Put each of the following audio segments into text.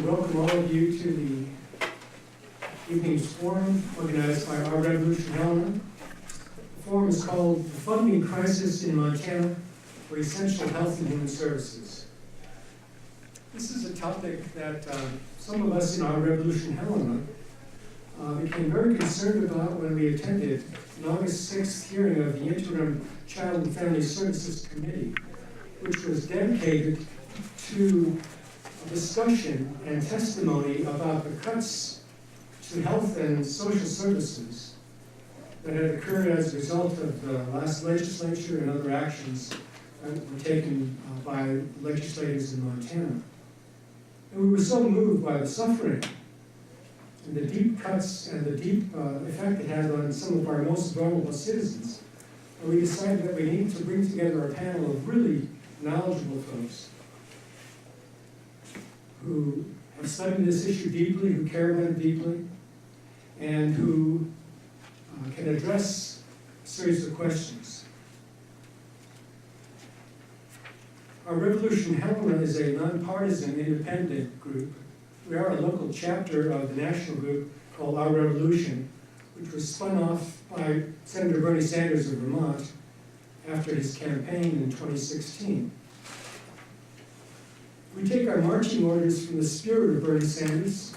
welcome all of you to the evening's forum organized by Our Revolution Helena. The forum is called The Funding Crisis in Montana for Essential Health and Human Services. This is a topic that some of us in Our Revolution Helena became very concerned about when we attended an August 6th hearing of the Interim Child and Family Services Committee, which was dedicated to discussion and testimony about the cuts to health and social services that had occurred as a result of the last legislature and other actions that were taken by legislators in Montana. And we were so moved by the suffering and the deep cuts and the deep effect it had on some of our most vulnerable citizens, and we decided that we needed to bring together a panel of really knowledgeable folks who have studied this issue deeply, who care about it deeply, and who can address a series of questions. Our Revolution Helena is a nonpartisan, independent group. We are a local chapter of the national group called Our Revolution, which was spun off by Senator Bernie Sanders of Vermont after his campaign in 2016. We take our marching orders from the spirit of Bernie Sanders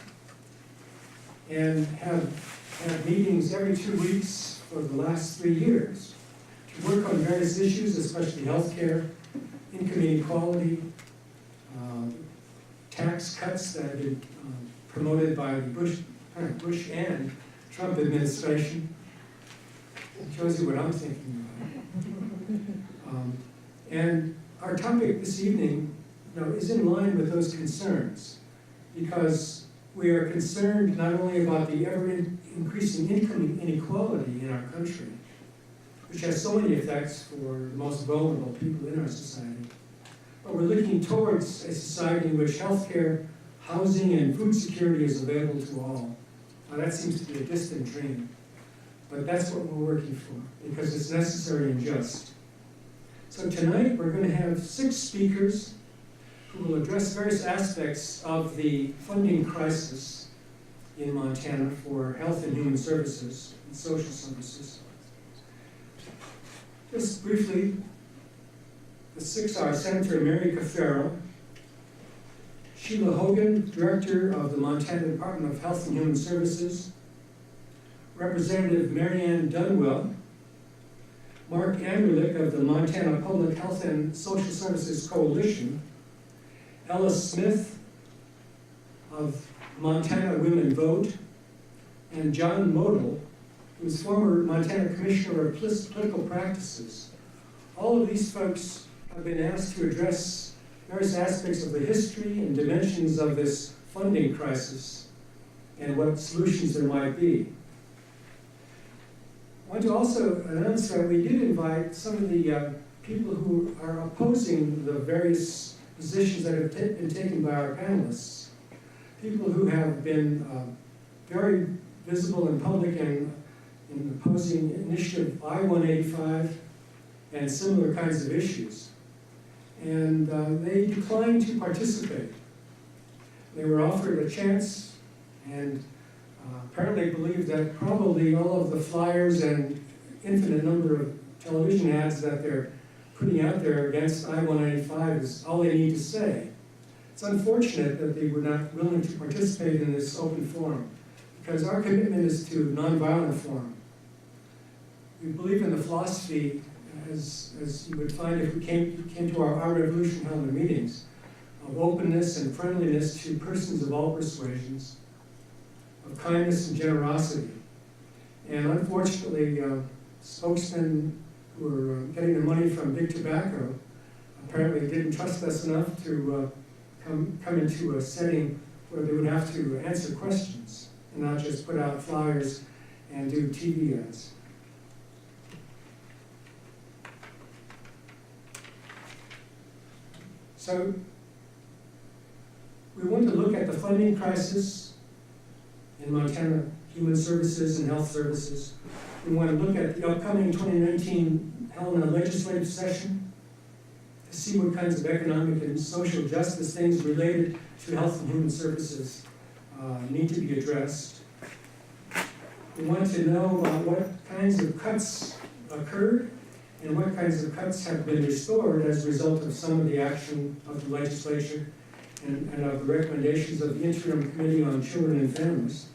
and have had meetings every 2 weeks for the last 3 years to work on various issues, especially health care, income inequality, tax cuts that have been promoted by the Bush and Trump administration. It shows you what I'm thinking about. And our topic this evening is in line with those concerns, because we are concerned not only about the ever-increasing income inequality in our country, which has so many effects for the most vulnerable people in our society, but we're looking towards a society in which healthcare, housing, and food security is available to all. Now that seems to be a distant dream, but that's what we're working for, because it's necessary and just. So tonight we're going to have 6 speakers who will address various aspects of the funding crisis in Montana for health and human services and social services. Just briefly, the 6 are Senator Mary Cafaro, Sheila Hogan, Director of the Montana Department of Health and Human Services, Representative Marianne Dunwell, Mark Anderlich of the Montana Public Health and Social Services Coalition, Ella Smith of Montana Women Vote, and John Modell, who is former Montana Commissioner of Political Practices. All of these folks have been asked to address various aspects of the history and dimensions of this funding crisis and what solutions there might be. I want to also announce that we did invite some of the people who are opposing the various positions that have been taken by our panelists, people who have been very visible in public and in opposing Initiative I-185 and similar kinds of issues. And they declined to participate. They were offered a chance and apparently believed that probably all of the flyers and infinite number of television ads that they're putting out there against I-185 is all they need to say. It's unfortunate that they were not willing to participate in this open forum, because our commitment is to nonviolent forum. We believe in the philosophy, as you would find if we came to our Revolution Helena meetings, of openness and friendliness to persons of all persuasions, of kindness and generosity. And unfortunately, spokesmen who were getting the money from Big Tobacco apparently didn't trust us enough to come into a setting where they would have to answer questions and not just put out flyers and do TV ads. So we want to look at the funding crisis in Montana Human Services and Health Services. We want to look at the upcoming 2019 Helena legislative session to see what kinds of economic and social justice things related to health and human services need to be addressed. We want to know what kinds of cuts occurred and what kinds of cuts have been restored as a result of some of the action of the legislature and of the recommendations of the Interim Committee on Children and Families.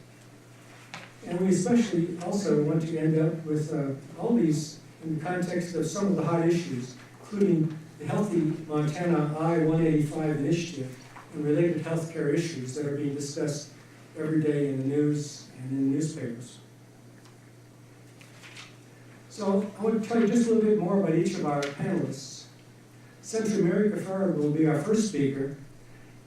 And we especially also want to end up with all these in the context of some of the hot issues, including the Healthy Montana I-185 initiative and related healthcare issues that are being discussed every day in the news and in the newspapers. So I want to tell you just a little bit more about each of our panelists. Senator Mary Kafara will be our first speaker.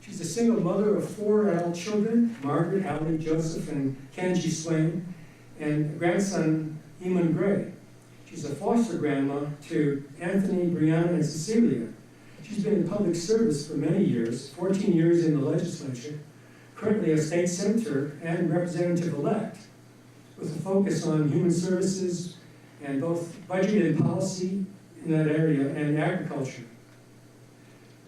She's a single mother of 4 adult children, Margaret, Allie, Joseph, and Kenji Swain, and grandson, Eamon Gray. She's a foster grandma to Anthony, Brianna, and Cecilia. She's been in public service for many years, 14 years in the legislature, currently a state senator and representative-elect, with a focus on human services and both budget and policy in that area and agriculture.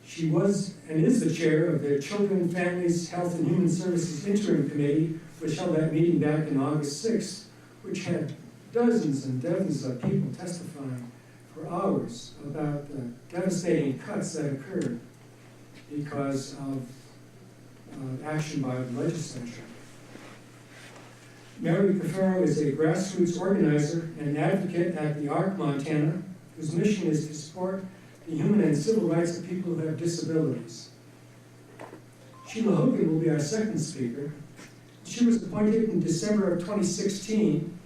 She was and is the chair of the Children, Families, Health and Human Services Interim Committee, which held that meeting back in August 6th, which had dozens and dozens of people testifying for hours about the devastating cuts that occurred because of action by the legislature. Mary Kafaro is a grassroots organizer and advocate at the ARC Montana, whose mission is to support the human and civil rights of people who have disabilities. Sheila Hogan will be our second speaker. She was appointed in December of 2016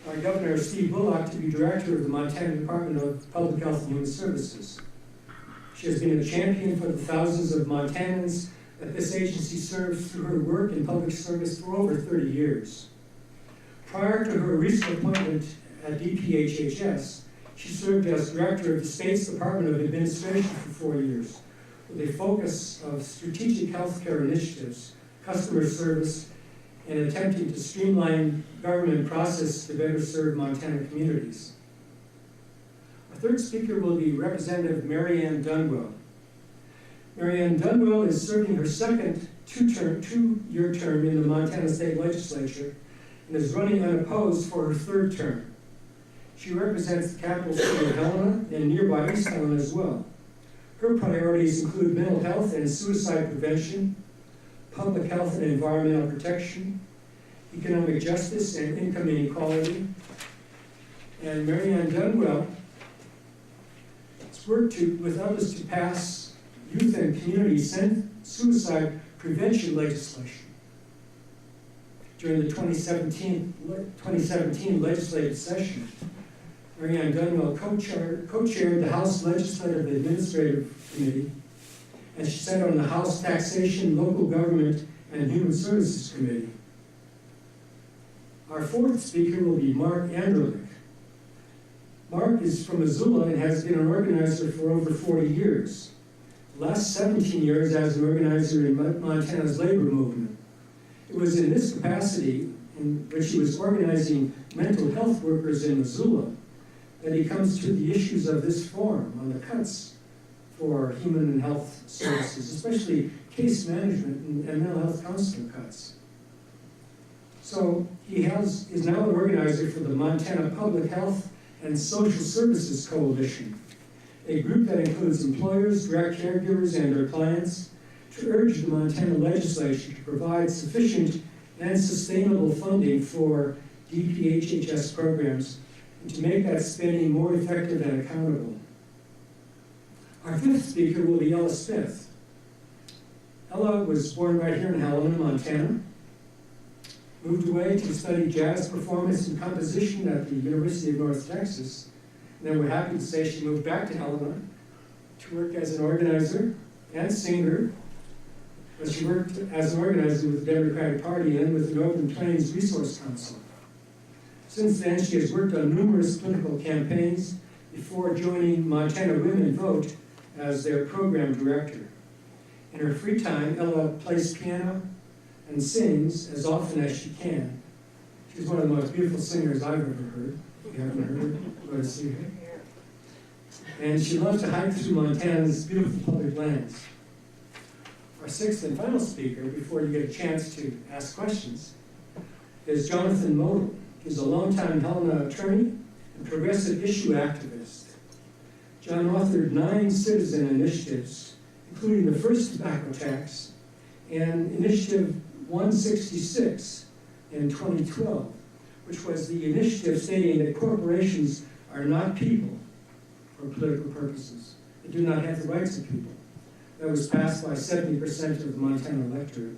by Governor Steve Bullock to be director of the Montana Department of Public Health and Human Services. She has been a champion for the thousands of Montanans that this agency serves through her work in public service for over 30 years. Prior to her recent appointment at DPHHS, she served as director of the state's Department of Administration for 4 years, with a focus of strategic healthcare initiatives, customer service, and attempting to streamline government process to better serve Montana communities. Our third speaker will be Representative Mary Ann Dunwell. Mary Ann Dunwell is serving her second two-year term in the Montana State Legislature and is running unopposed for her third term. She represents the capital city of Helena and nearby East Helena as well. Her priorities include mental health and suicide prevention, public health and environmental protection, economic justice and income inequality. And Mary Ann Dunwell has worked with others to pass youth and community suicide prevention legislation. During the 2017 legislative session, Mary Ann Dunwell co-chaired the House Legislative Administrative Committee, and she sat on the House Taxation, Local Government, and Human Services Committee. Our fourth speaker will be Mark Anderlich. Mark is from Missoula and has been an organizer for over 40 years. The last 17 years as an organizer in Montana's labor movement. It was in this capacity, in which he was organizing mental health workers in Missoula, that he comes to the issues of this forum on the cuts for human and health services, especially case management and mental health counseling cuts. So he is now an organizer for the Montana Public Health and Social Services Coalition, a group that includes employers, direct caregivers, and their clients, to urge the Montana Legislature to provide sufficient and sustainable funding for DPHHS programs and to make that spending more effective and accountable. Our fifth speaker will be Ella Smith. Ella was born right here in Helena, Montana, moved away to study jazz performance and composition at the University of North Texas. And then we're happy to say she moved back to Helena to work as an organizer and singer. But she worked as an organizer with the Democratic Party and with the Northern Plains Resource Council. Since then, she has worked on numerous political campaigns before joining Montana Women Vote as their program director. In her free time, Ella plays piano and sings as often as she can. She's one of the most beautiful singers I've ever heard. If you haven't heard her, go to see her. and she loves to hike through Montana's beautiful public lands. Our sixth and final speaker, before you get a chance to ask questions, is Jonathan Modell. He's a longtime Helena attorney and progressive issue activist. John authored 9 citizen initiatives, including the first tobacco tax and Initiative 166 in 2012, which was the initiative stating that corporations are not people for political purposes. They do not have the rights of people. That was passed by 70% of the Montana electorate.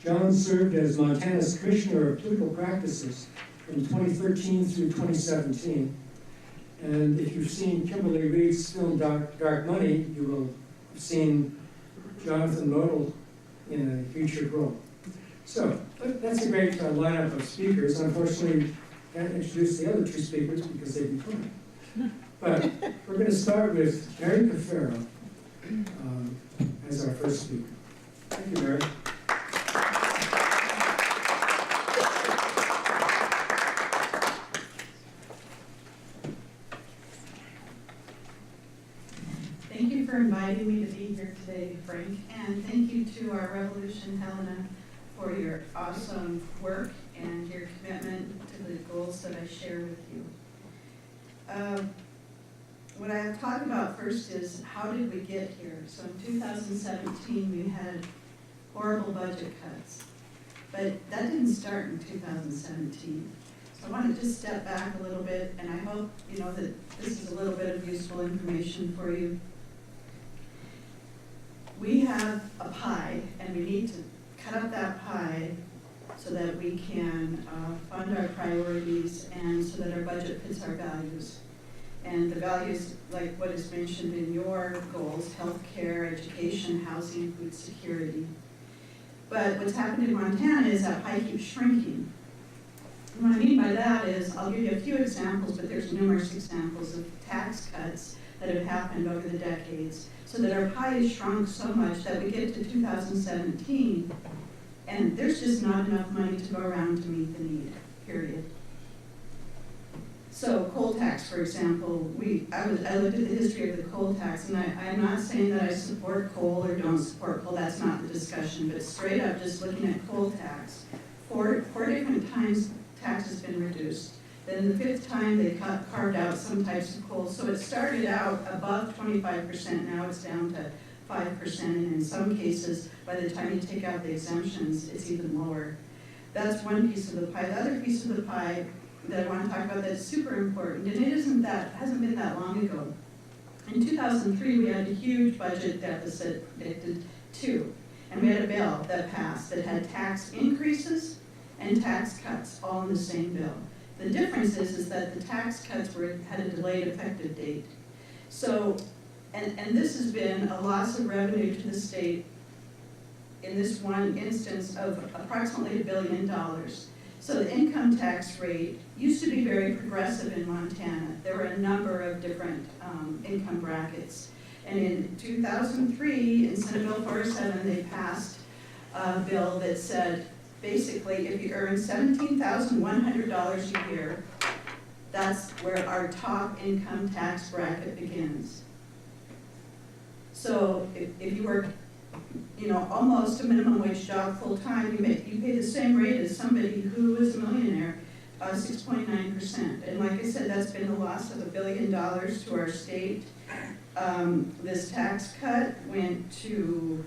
John served as Montana's Commissioner of Political Practices from 2013 through 2017. And if you've seen Kimberly Reed's film Dark Money, you will have seen Jonathan Modell in a featured role. So that's a great lineup of speakers. Unfortunately, I can't introduce the other 2 speakers because they'd be fun. But we're going to start with Mary Cafaro as our first speaker. Thank you, Mary. Thank you for inviting me to be here today, Frank, and thank you to our Revolution Helena for your awesome work and your commitment to the goals that I share with you. What I have talked about first is how did we get here? So in 2017 we had horrible budget cuts, but that didn't start in 2017. So I want to just step back a little bit, and I hope you know that this is a little bit of useful information for you. We have a pie, and we need to cut up that pie so that we can fund our priorities and so that our budget fits our values. And the values, like what is mentioned in your goals, healthcare, education, housing, food security. But what's happened in Montana is that pie keeps shrinking. And what I mean by that is, I'll give you a few examples, but there's numerous examples of tax cuts that have happened over the decades, so that our pie has shrunk so much that we get to 2017, and there's just not enough money to go around to meet the need, period. So coal tax, for example, I looked at the history of the coal tax, and I'm not saying that I support coal or don't support coal, that's not the discussion, but straight up just looking at coal tax, four different times tax has been reduced. Then the 5th time they carved out some types of coal. So it started out above 25%, now it's down to 5%, and in some cases, by the time you take out the exemptions, it's even lower. That's one piece of the pie. The other piece of the pie that I want to talk about that's super important, and it hasn't been that long ago. In 2003, we had a huge budget deficit, predicted 2, and we had a bill that passed that had tax increases and tax cuts all in the same bill. The difference is that the tax cuts had a delayed effective date. So, and this has been a loss of revenue to the state in this one instance of approximately $1 billion. So the income tax rate used to be very progressive in Montana. There were a number of different income brackets. And in 2003, in Senate Bill 407, they passed a bill that said, basically, if you earn $17,100 a year, that's where our top income tax bracket begins. So if you work, almost a minimum wage job full time, you pay the same rate as somebody who is a millionaire, 6.9%. And like I said, that's been a loss of $1 billion to our state. This tax cut went to,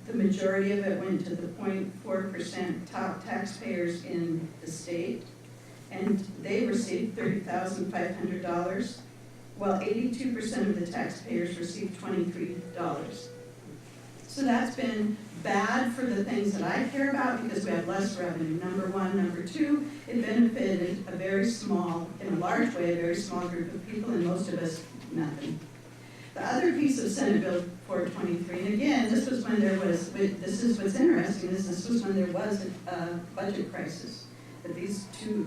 the majority of it went to the 0.4% top taxpayers in the state, and they received $30,500, while 82% of the taxpayers received $23. So that's been bad for the things that I care about because we have less revenue, number one. Number two, it benefited a very small, in a large way, a very small group of people, and most of us, nothing. The other piece of Senate Bill 423, and again, this was when there was, this is what's interesting, is this was when there was a budget crisis. That these two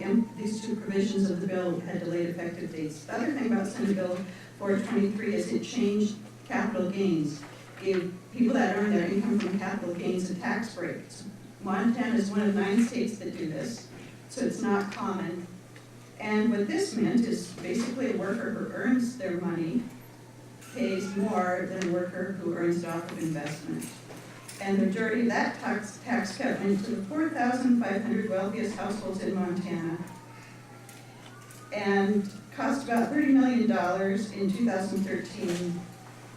provisions of the bill had delayed effective dates. The other thing about Senate Bill 423 is it changed capital gains, gave people that earn their income from capital gains a tax break. So Montana is one of 9 states that do this, so it's not common. And what this meant is basically a worker who earns their money pays more than a worker who earns it off of investment. And the majority of that tax cut went to the 4,500 wealthiest households in Montana, and cost about $30 million in 2013,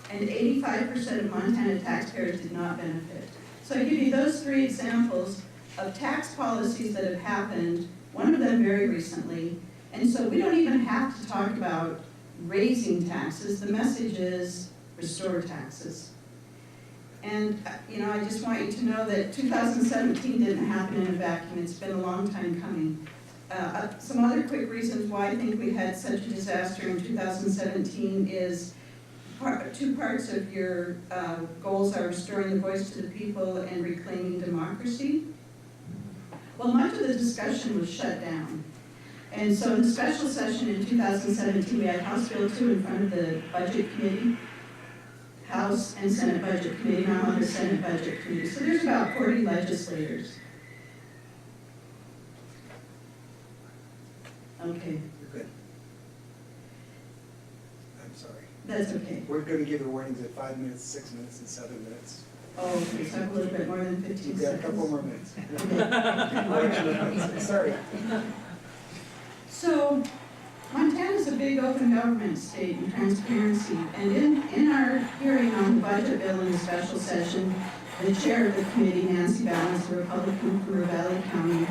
and 85% of Montana taxpayers did not benefit. So I give you those three examples of tax policies that have happened, one of them very recently, and so we don't even have to talk about raising taxes. The message is restore taxes. And I just want you to know that 2017 didn't happen in a vacuum. It's been a long time coming. Some other quick reasons why I think we had such a disaster in 2017 is two parts of your goals are restoring the voice to the people and reclaiming democracy. Well, much of the discussion was shut down. And so in the special session in 2017, we had House Bill 2 in front of the Budget Committee, House and Senate Budget Committee, and I'm on the Senate Budget Committee. So there's about 40 legislators. Okay. You're good. I'm sorry. That's okay. We're going to give the warnings at 5 minutes, 6 minutes, and 7 minutes. Oh, okay, so I have a little bit more than 15 You've got a seconds. couple more minutes. Okay. Sorry. So, Montana's a big open government state in transparency, and in our hearing on the budget bill in the special session, the chair of the committee, Nancy Ballance, a Republican from Valley County,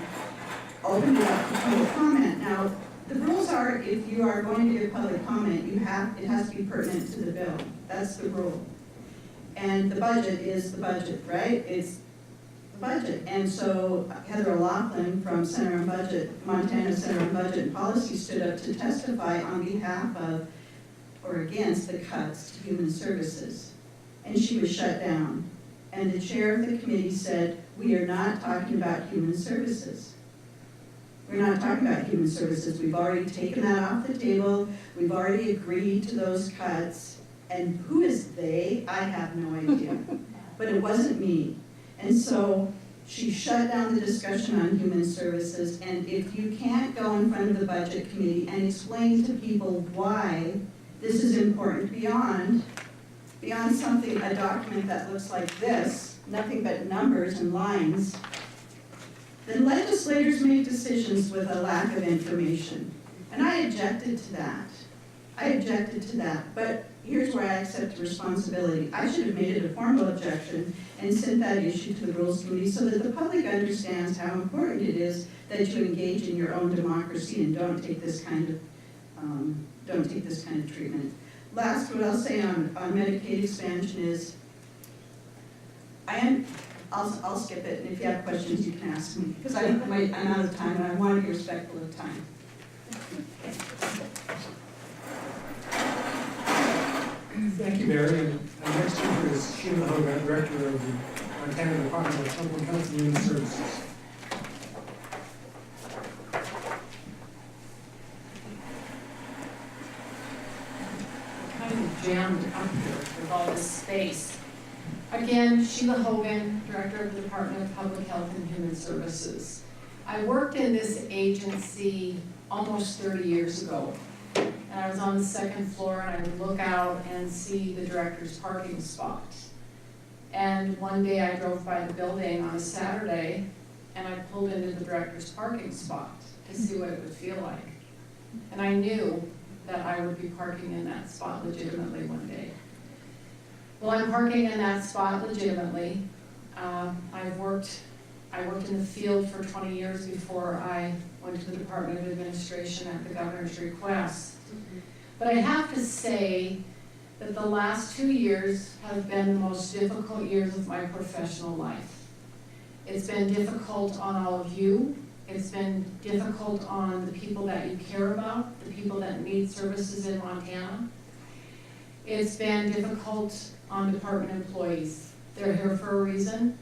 opened it up for public comment. Now, the rules are if you are going to give public comment, it has to be pertinent to the bill. That's the rule. And the budget is the budget, right? It's the budget. And so Heather O'Loughlin from Center on Budget, Montana Center on Budget and Policy stood up to testify on behalf of or against the cuts to Human Services. And she was shut down. And the chair of the committee said, we are not talking about Human Services. We're not talking about Human Services. We've already taken that off the table. We've already agreed to those cuts. And who is they? I have no idea. But it wasn't me. And so she shut down the discussion on Human Services. And if you can't go in front of the Budget Committee and explain to people why this is important beyond something, a document that looks like this, nothing but numbers and lines, then legislators make decisions with a lack of information. And I objected to that. But here's where I accept responsibility. I should have made it a formal objection and sent that issue to the Rules Committee so that the public understands how important it is that you engage in your own democracy and don't take this kind of treatment. Last, what I'll say on Medicaid expansion is, I'll skip it, and if you have questions, you can ask me, because I'm out of time, and I want to be respectful of time. Thank you, Mary. And our next speaker is Sheila Hogan, Director of the Montana Department of Public Health and Human Services. Kind of jammed up here with all this space. Again, Sheila Hogan, Director of the Department of Public Health and Human Services. I worked in this agency almost 30 years ago. And I was on the second floor and I would look out and see the director's parking spots. And one day I drove by the building on a Saturday and I pulled into the director's parking spot to see what it would feel like. And I knew that I would be parking in that spot legitimately one day. Well, I'm parking in that spot legitimately. I worked in the field for 20 years before I went to the Department of Administration at the governor's request. But I have to say that the last 2 years have been the most difficult years of my professional life. It's been difficult on all of you. It's been difficult on the people that you care about, the people that need services in Montana. It's been difficult on department employees. They're here for a reason.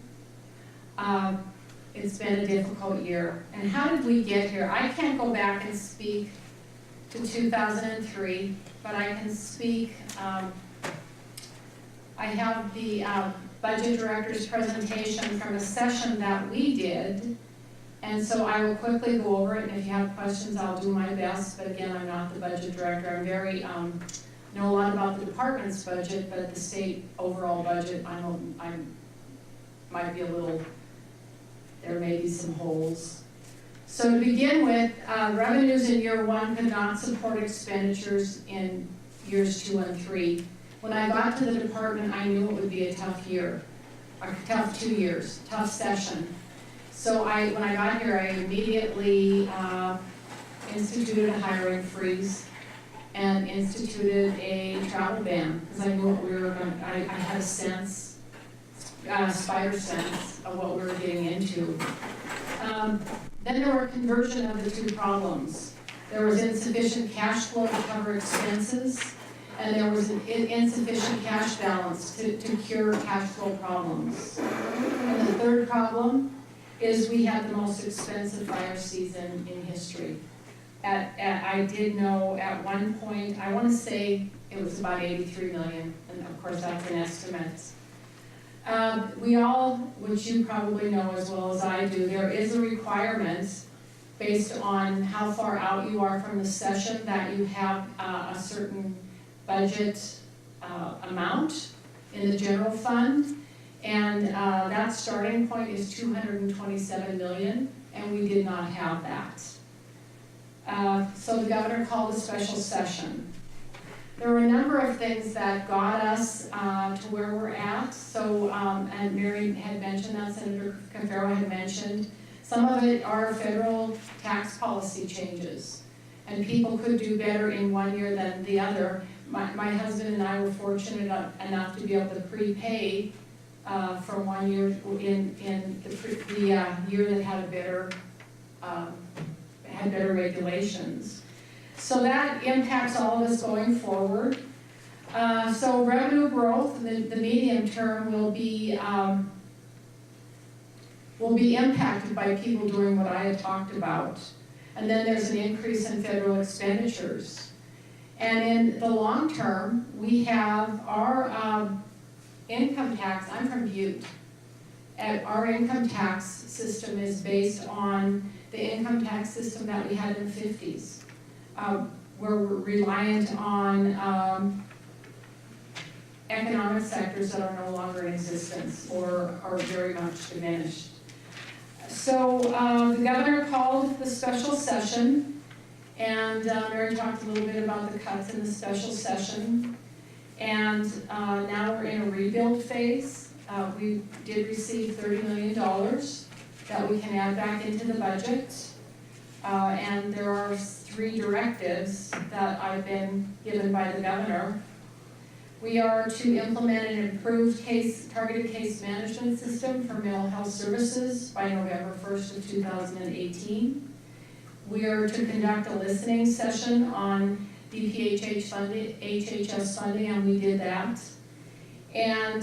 It's been a difficult year. And how did we get here? I can't go back and speak to 2003, but I can speak. I have the budget director's presentation from a session that we did, And so I will quickly go over it, and if you have questions, I'll do my best, but again, I'm not the budget director. I'm very, know a lot about the department's budget, but the state overall budget, I might be a little, there may be some holes. So to begin with, revenues in year 1 could not support expenditures in years 2 and 3. When I got to the department, I knew it would be a tough year, a tough 2 years, tough session. So when I got here, I immediately instituted a hiring freeze and instituted a travel ban, because I knew what we were going to, I had a sense, spider sense of what we were getting into. Then there were conversion of the 2 problems. There was insufficient cash flow to cover expenses, and there was an insufficient cash balance to cure cash flow problems. And the 3rd problem is we had the most expensive fire season in history. I did know at one point, I want to say it was about 83 million, and of course that's an estimate. We all, which you probably know as well as I do, there is a requirement based on how far out you are from the session that you have a certain budget amount in the general fund. And that starting point is 227 million, and we did not have that. So the governor called a special session. There were a number of things that got us to where we're at. So, and Mary had mentioned that, Senator Cafaro had mentioned, some of it are federal tax policy changes. And people could do better in one year than the other. My husband and I were fortunate enough to be able to prepay from 1 year in the year that had better regulations. So that impacts all of us going forward. So revenue growth, the medium term will be impacted by people doing what I had talked about. And then there's an increase in federal expenditures. And in the long term, we have our income tax. I'm from Butte. Our income tax system is based on the income tax system that we had in the 50s. Where we're reliant on economic sectors that are no longer in existence or are very much diminished. So the governor called the special session, and Mary talked a little bit about the cuts in the special session. And now we're in a rebuild phase. We did receive $30 million that we can add back into the budget. And there are 3 directives that I've been given by the governor. We are to implement an improved targeted case management system for mental health services by November 1st of 2018. We are to conduct a listening session on DPHHS funding, and we did that. And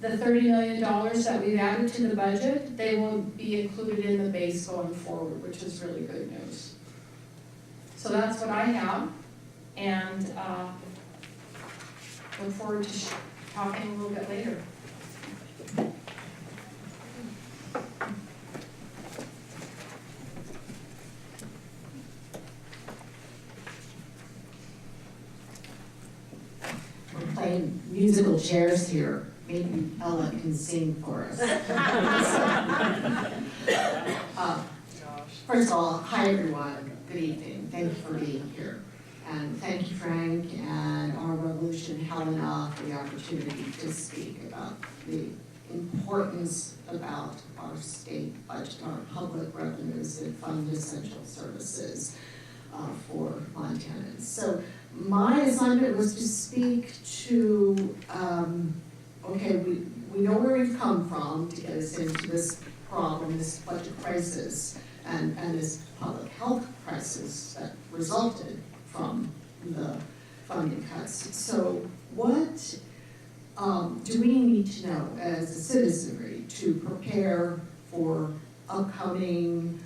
the $30 million that we've added to the budget, they will be included in the base going forward, which is really good news. So that's what I have, and look forward to talking a little bit later. We're playing musical chairs here. Maybe Ella can sing for us. First of all, hi everyone. Good evening. Thank you for being here. And thank you, Frank, and our Revolution, Helena, for the opportunity to speak about the importance about our state budget, our public revenues that fund essential services for Montanans. So my assignment was to speak to, okay, we know where we've come from to get us into this problem, this budget crisis, and this public health crisis that resulted from the funding cuts. So what do we need to know as a citizenry to prepare for upcoming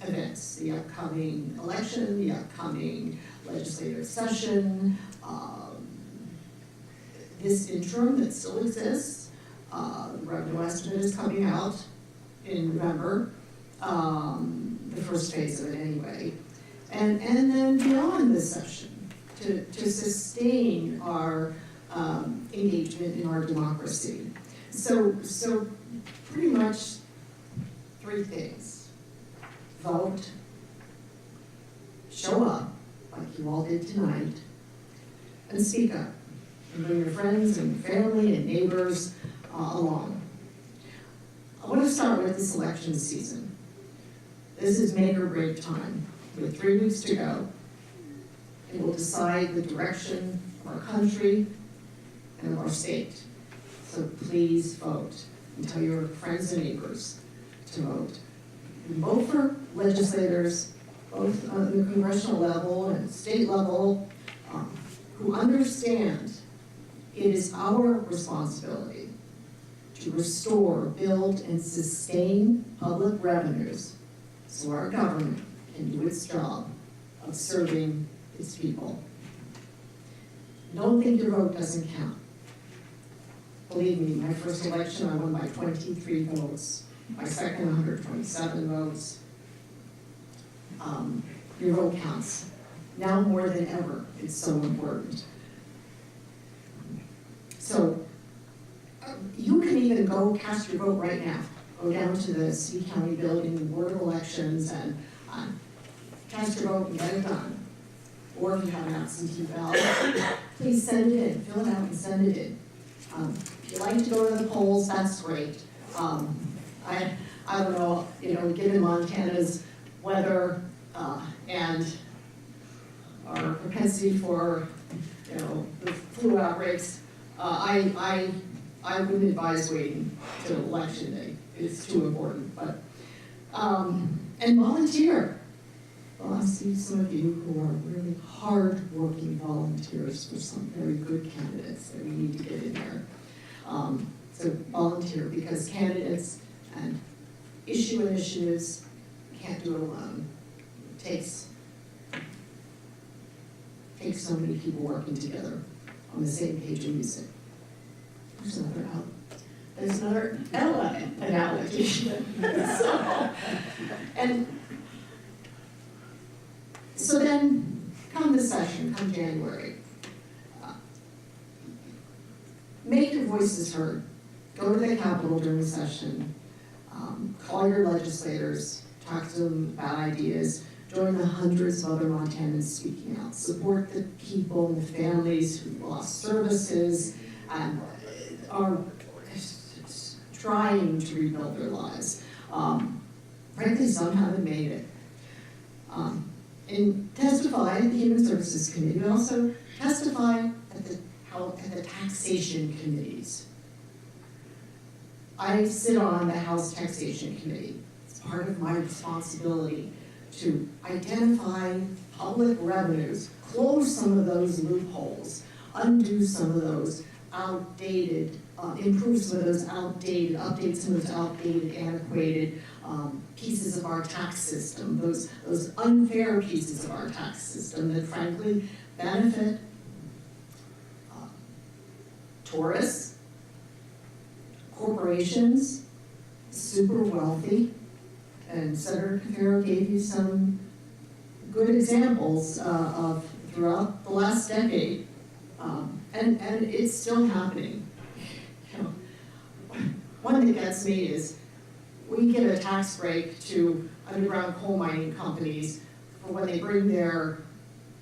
events, the upcoming election, the upcoming legislative session, this interim that still exists? The revenue estimate is coming out in November. the first phase of it anyway. And then beyond this session, to sustain our engagement in our democracy. So pretty much 3 things. Vote, show up, like you all did tonight, and speak up, and bring your friends and family and neighbors along. I want to start with this election season. This is make or break time. With 3 weeks to go, it will decide the direction of our country and of our state. So please vote and tell your friends and neighbors to vote. Vote for legislators, both on the congressional level and state level, who understand it is our responsibility to restore, build, and sustain public revenues so our government can do its job of serving its people. Don't think your vote doesn't count. Believe me, my first election, I won by 23 votes. My second, 127 votes. Your vote counts. Now more than ever, it's so important. So, you can even go cast your vote right now. Go down to the city county building, the board of elections, and cast your vote and get it done. Or if you have an absentee ballot, please send it in, fill it out and send it in. If you like to go to the polls, that's great. I don't know, given Montana's weather and our propensity for, the flu outbreaks, I wouldn't advise waiting till election day. It's too important, but, and volunteer. Well, I see some of you who are really hard-working volunteers for some very good candidates that we need to get in there. So volunteer, because candidates and issue initiatives can't do it alone. It takes so many people working together on the same page of music. There's another Ella analogy. So then, come the session, come January, make your voices heard. Go to the Capitol during the session, call your legislators, talk to them about ideas, join the hundreds of other Montanans speaking out, support the people and the families who lost services and are trying to rebuild their lives. Frankly, some haven't made it. And testify at the Human Services Committee, but also testify at the taxation committees. I sit on the House Taxation Committee. It's part of my responsibility to identify public revenues, close some of those loopholes, undo some of those outdated, improve some of those outdated, update some of those outdated, antiquated pieces of our tax system, those unfair pieces of our tax system that frankly benefit tourists, corporations, super wealthy, and Senator Cafaro gave you some good examples of throughout the last decade, and it's still happening. One that gets me is we give a tax break to underground coal mining companies for when they bring their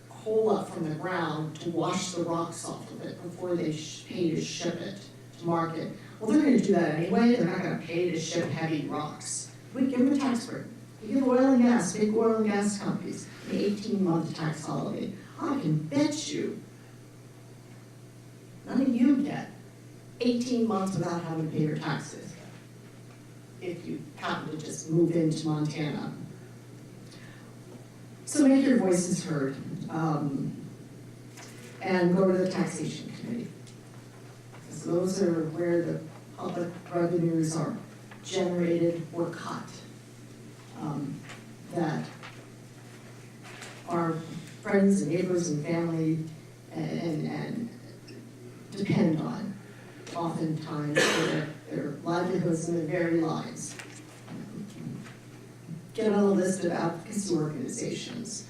coal up from the ground to wash the rocks off of it before they pay to ship it to market. Well, they're going to do that anyway. They're not going to pay to ship heavy rocks. We give them a tax break. We give oil and gas, big oil and gas companies, an 18-month tax holiday. I can bet you none of you get 18 months without having to pay your taxes if you happen to just move into Montana. So make your voices heard and go to the Taxation Committee. Because those are where the public revenues are generated or cut that our friends and neighbors and family and depend on oftentimes for their livelihoods and their very lives. get on a list of advocacy organizations.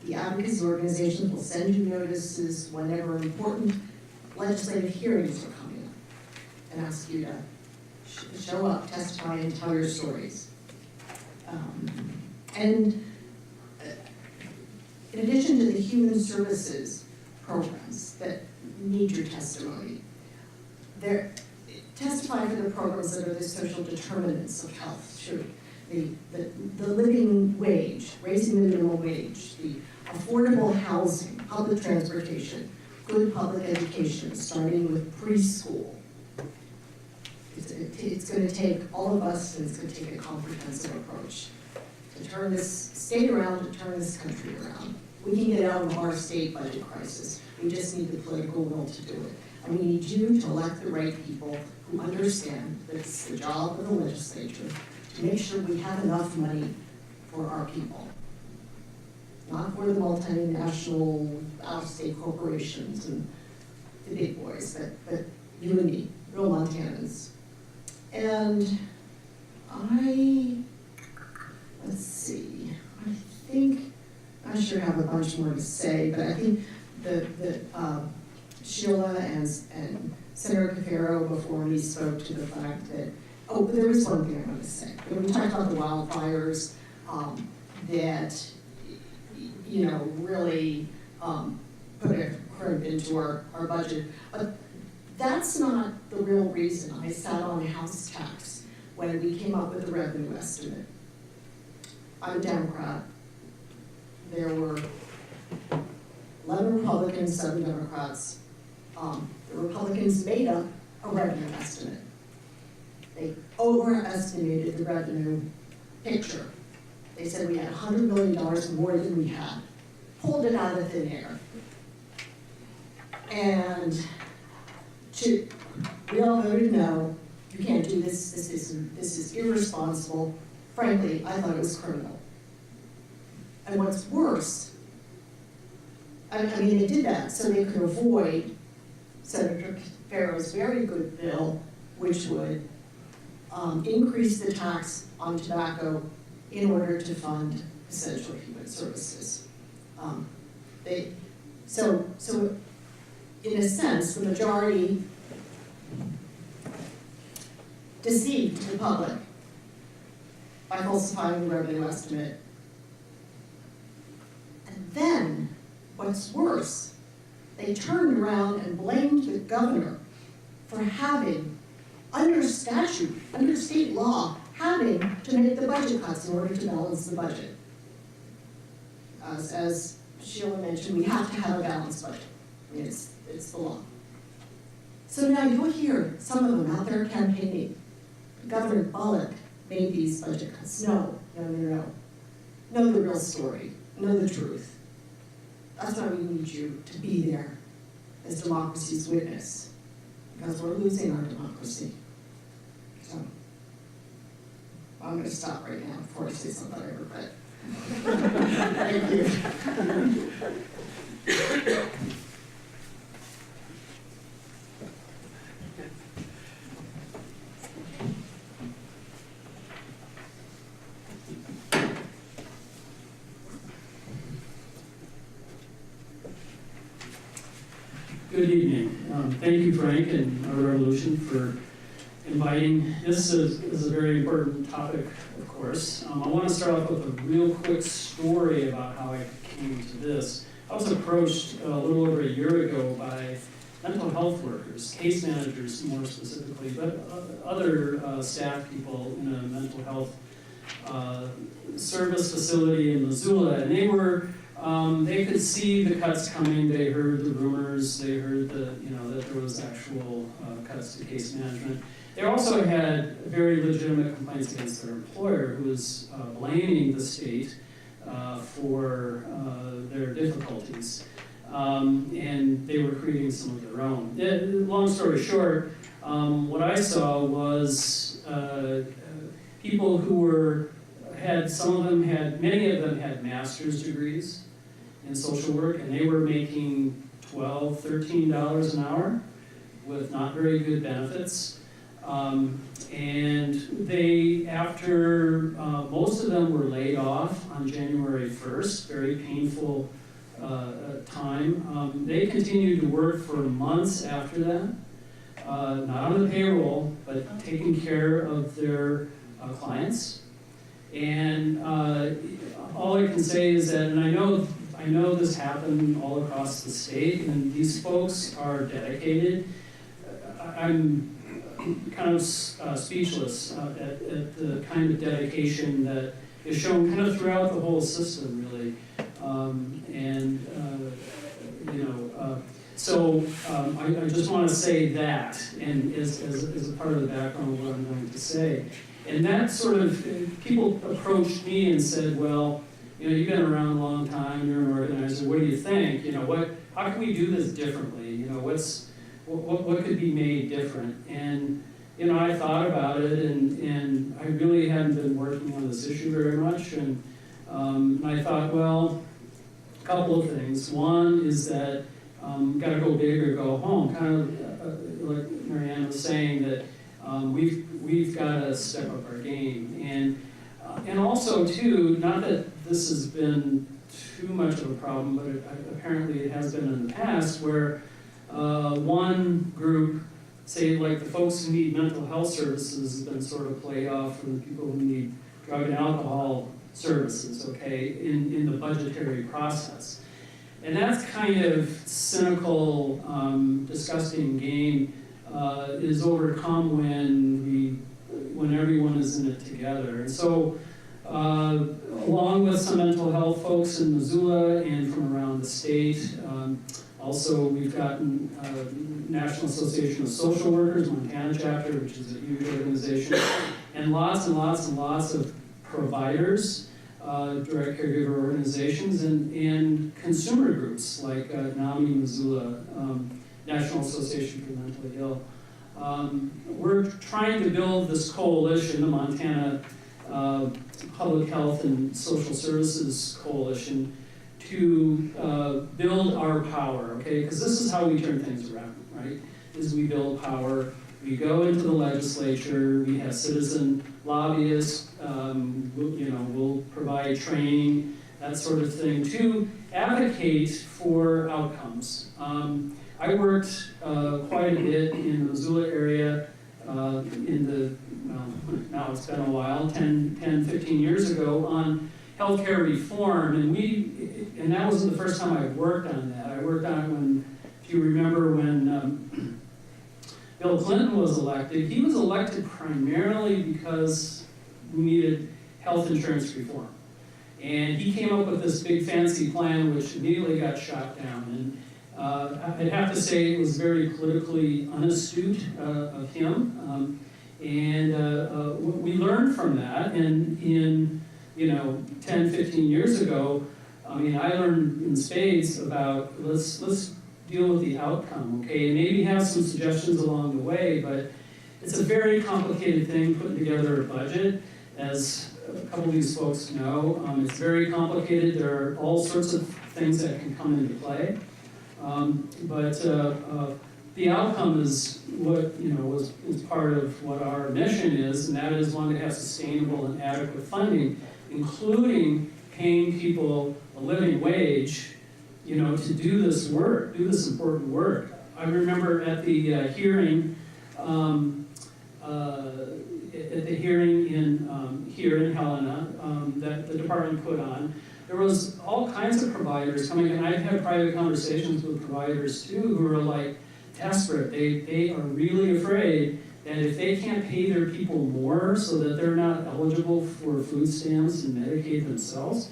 The advocacy organizations will send you notices whenever important legislative hearings are coming up and ask you to show up, testify, and tell your stories. And in addition to the human services programs that need your testimony, testify for the programs that are the social determinants of health, too. The living wage, raising the minimum wage, the affordable housing, public transportation, good public education, starting with preschool. It's going to take all of us, and it's going to take a comprehensive approach to turn this state around, to turn this country around. We can get out of our state budget crisis. We just need the political will to do it. And we need you to elect the right people who understand that it's the job of the legislature to make sure we have enough money for our people. Not for the multinational out-of-state corporations and the big boys, but you and me, real Montanans. And let's see, I sure have a bunch more to say, but I think that Sheila and Senator Cafaro before me spoke to the fact that, but there was one thing I want to say. When we talked about the wildfires, that, really put a crimp into our budget. But that's not the real reason I sat on house tax when we came up with the revenue estimate. I'm a Democrat. There were 11 Republicans, 7 Democrats. The Republicans made up a revenue estimate. They overestimated the revenue picture. They said we had $100 million more than we had. Pulled it out of thin air. And we all voted no. You can't do this. This is irresponsible. Frankly, I thought it was criminal. And what's worse, I mean, they did that so they could avoid Senator Cafaro's very good bill, which would increase the tax on tobacco in order to fund essential human services. So in a sense, the majority deceived the public by falsifying the revenue estimate. And then, what's worse, they turned around and blamed the governor for having, under statute, under state law, having to make the budget cuts in order to balance the budget. As Sheila mentioned, we have to have a balanced budget. I mean, it's the law. So now you'll hear some of them out there campaigning. Governor Bullock made these budget cuts. No. Know the real story. Know the truth. That's why we need you to be there as democracy's witness, because we're losing our democracy. So I'm going to stop right now before I say something I regret. Thank you. Good evening. Thank you, Frank and our Revolution, for inviting. This is a very important topic, of course. I want to start off with a real quick story about how I came to this. I was approached a little over a year ago by mental health workers, case managers more specifically, but other staff people in a mental health service facility in Missoula, and they could see the cuts coming. They heard the rumors. They heard that there was actual cuts to case management. They also had very legitimate complaints against their employer, who was blaming the state for their difficulties, and they were creating some of their own. Long story short, what I saw was people who many of them had master's degrees in social work, and they were making $12, $13 an hour with not very good benefits. And they, after most of them were laid off on January 1st, very painful time, they continued to work for months after that, not on the payroll, but taking care of their clients. And all I can say is that, and I know this happened all across the state, and these folks are dedicated. I'm kind of speechless at the kind of dedication that is shown kind of throughout the whole system, really. So I just want to say that, and as a part of the background of what I'm going to say. And that sort of, people approached me and said, well, you've been around a long time, you're an organizer, what do you think? How can we do this differently? What could be made different? And I thought about it, and I really hadn't been working on this issue very much, and I thought, well, a couple of things. One is that got to go big or go home, kind of like Marianne was saying, that we've got to step up our game, and also too, not that this has been too much of a problem, but apparently it has been in the past, where one group, say like the folks who need mental health services, have been sort of played off from the people who need drug and alcohol services, okay, in the budgetary process. And that's kind of cynical, disgusting game is overcome when everyone is in it together. And so, along with some mental health folks in Missoula and from around the state, also we've gotten National Association of Social Workers, Montana chapter, which is a huge organization, and lots of providers, direct caregiver organizations, and consumer groups like NAMI Missoula, National Association for the Mentally Ill. We're trying to build this coalition, the Montana Public Health and Social Services Coalition, to build our power, okay? Because this is how we turn things around, right? Is we build power. We go into the legislature, we have citizen lobbyists, we'll provide training, that sort of thing, to advocate for outcomes. I worked quite a bit in the Missoula area now it's been a while, 10, 15 years ago, on healthcare reform, and that wasn't the first time I worked on that. I worked on it when, if you remember, when Bill Clinton was elected. He was elected primarily because we needed health insurance reform. And he came up with this big fancy plan which immediately got shot down. And I'd have to say it was very politically unastute of him. We learned from that, and in 10, 15 years ago, I learned in spades about let's deal with the outcome, okay, and maybe have some suggestions along the way, but it's a very complicated thing putting together a budget, as a couple of these folks know. It's very complicated. There are all sorts of things that can come into play, but the outcome is what is part of what our mission is, and that is one to have sustainable and adequate funding, including paying people a living wage, to do this work, do this important work. I remember at the hearing, here in Helena, that the department put on, there was all kinds of providers coming in. I've had private conversations with providers too who are like desperate. They are really afraid that if they can't pay their people more so that they're not eligible for food stamps and Medicaid themselves,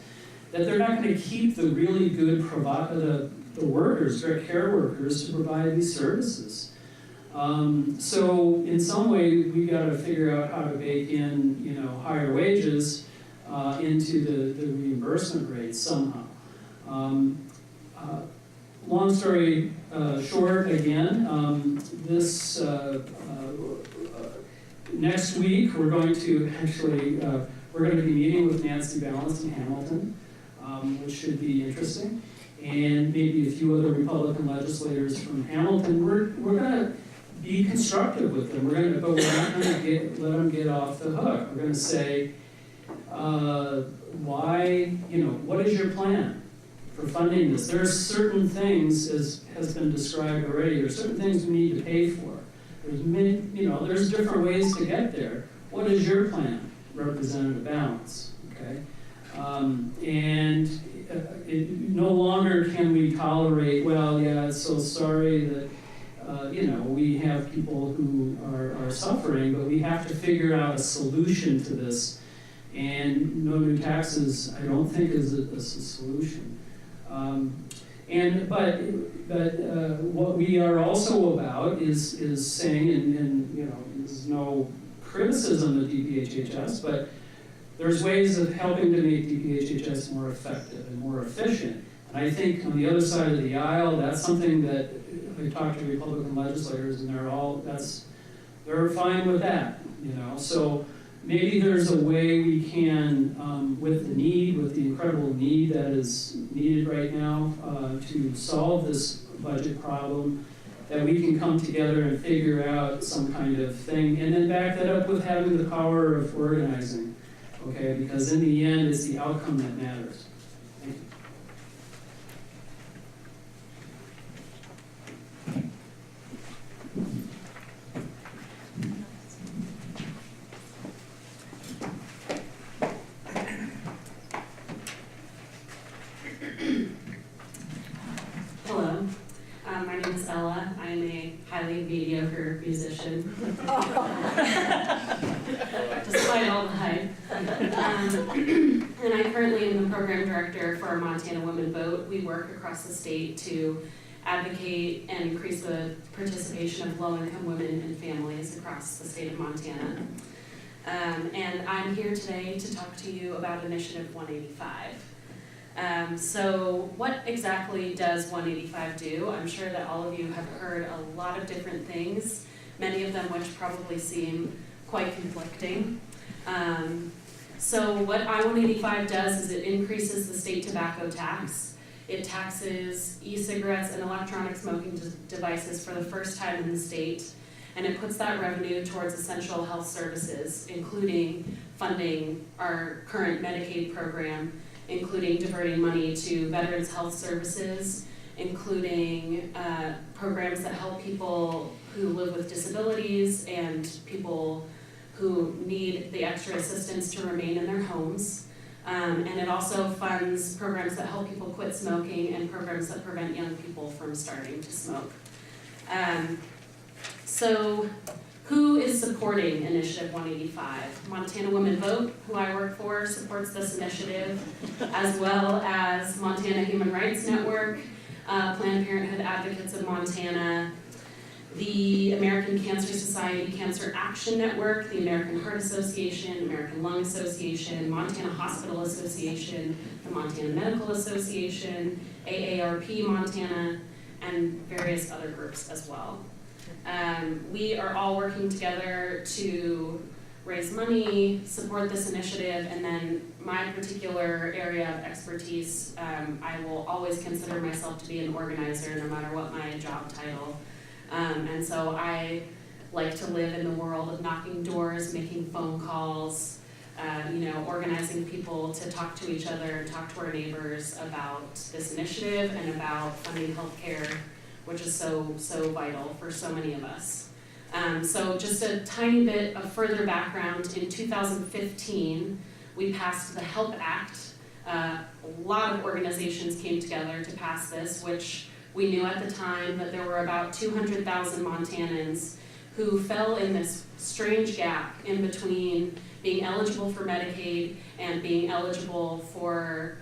that they're not going to keep the really good the workers, direct care workers, to provide these services. So in some way, we got to figure out how to bake in, higher wages into the reimbursement rates somehow. Long story short, again, this next week we're going to actually be meeting with Nancy Balance in Hamilton, which should be interesting, and maybe a few other Republican legislators from Hamilton. We're going to be constructive with them. But we're not gonna let them get off the hook. We're gonna say, why, what is your plan for funding this? There are certain things, as has been described already, there are certain things we need to pay for. There's different ways to get there. What is your plan, Representative Balance? Okay, no longer can we tolerate. Well, yeah, it's so sorry that we have people who are suffering, but we have to figure out a solution to this. And no new taxes, I don't think is a solution. But what we are also about is saying, and there's no criticism of DPHHS, but there's ways of helping to make DPHHS more effective and more efficient. And I think on the other side of the aisle, that's something that I talk to Republican legislators, and they're fine with that. So maybe there's a way we can, with the incredible need that is needed right now to solve this budget problem, that we can come together and figure out some kind of thing, and then back that up with having the power of organizing, okay? Because in the end, it's the outcome that matters. Thank you. Hello, my name is Ella. I'm a highly mediocre musician, despite all the hype. And I currently am the program director for Montana Women Vote. We work across the state to advocate and increase the participation of low-income women and families across the state of Montana. And I'm here today to talk to you about Initiative 185. So what exactly does 185 do? I'm sure that all of you have heard a lot of different things, many of them which probably seem quite conflicting. So what I-185 does is it increases the state tobacco tax. It taxes e-cigarettes and electronic smoking devices for the first time in the state, and it puts that revenue towards essential health services, including funding our current Medicaid program, including diverting money to Veterans Health Services, including programs that help people who live with disabilities and people who need the extra assistance to remain in their homes. And it also funds programs that help people quit smoking and programs that prevent young people from starting to smoke. So who is supporting Initiative 185? Montana Women Vote, who I work for, supports this initiative, as well as Montana Human Rights Network, Planned Parenthood Advocates of Montana, the American Cancer Society Cancer Action Network, the American Heart Association, American Lung Association, Montana Hospital Association, the Montana Medical Association, AARP Montana, and various other groups as well. We are all working together to raise money, support this initiative, and then my particular area of expertise, I will always consider myself to be an organizer no matter what my job title. And so I like to live in the world of knocking doors, making phone calls, organizing people to talk to each other and talk to our neighbors about this initiative and about funding healthcare, which is so vital for so many of us. So just a tiny bit of further background. In 2015, we passed the HELP Act. A lot of organizations came together to pass this, which we knew at the time that there were about 200,000 Montanans who fell in this strange gap in between being eligible for Medicaid and being eligible for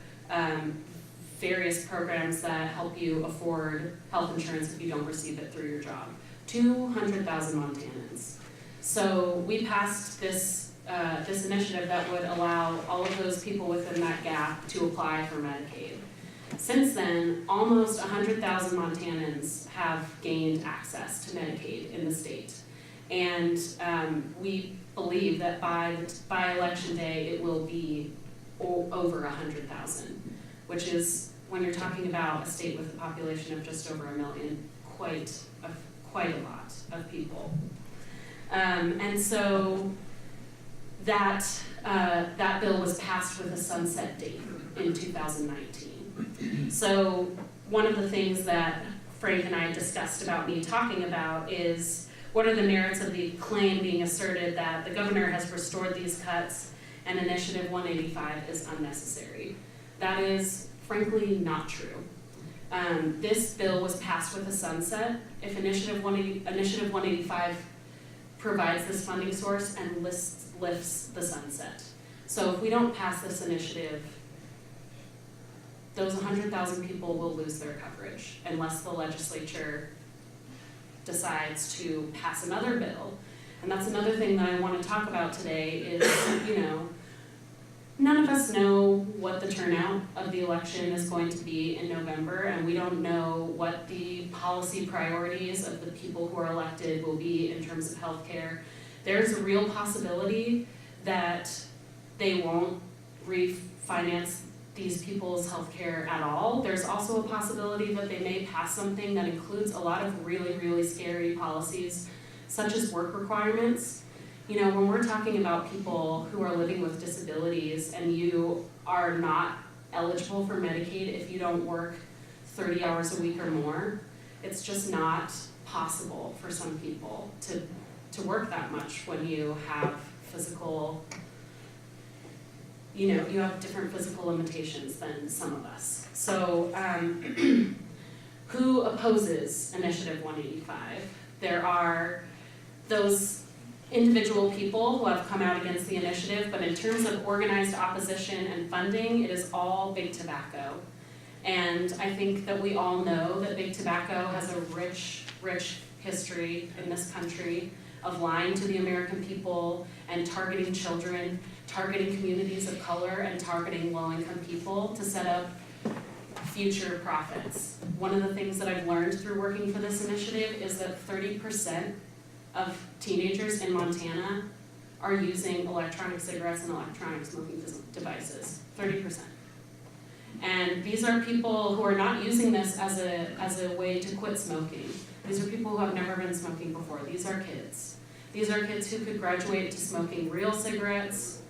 various programs that help you afford health insurance if you don't receive it through your job. 200,000 Montanans. So we passed this initiative that would allow all of those people within that gap to apply for Medicaid. Since then, almost 100,000 Montanans have gained access to Medicaid in the state. And we believe that by election day, it will be over 100,000, which is, when you're talking about a state with a population of just over 1 million, quite quite a lot of people. And so that bill was passed with a sunset date in 2019. So one of the things that Frank and I discussed about me talking about is what are the merits of the claim being asserted that the governor has restored these cuts and Initiative 185 is unnecessary. That is frankly not true. This bill was passed with a sunset. If Initiative 185 provides this funding source and lifts the sunset. So if we don't pass this initiative, those 100,000 people will lose their coverage unless the legislature decides to pass another bill. And that's another thing that I want to talk about today is, none of us know what the turnout of the election is going to be in November, and we don't know what the policy priorities of the people who are elected will be in terms of healthcare. There's a real possibility that they won't refinance these people's healthcare at all. There's also a possibility that they may pass something that includes a lot of really, really scary policies, such as work requirements. When we're talking about people who are living with disabilities and you are not eligible for Medicaid if you don't work 30 hours a week or more, it's just not possible for some people to work that much when you have physical, you have different physical limitations than some of us. So who opposes Initiative 185? There are those individual people who have come out against the initiative, but in terms of organized opposition and funding, it is all big tobacco. And I think that we all know that big tobacco has a rich, rich history in this country of lying to the American people and targeting children, targeting communities of color, and targeting low-income people to set up future profits. One of the things that I've learned through working for this initiative is that 30% of teenagers in Montana are using electronic cigarettes and electronic smoking devices, 30%. And these are people who are not using this as a way to quit smoking. These are people who have never been smoking before. These are kids. These are kids who could graduate to smoking real cigarettes.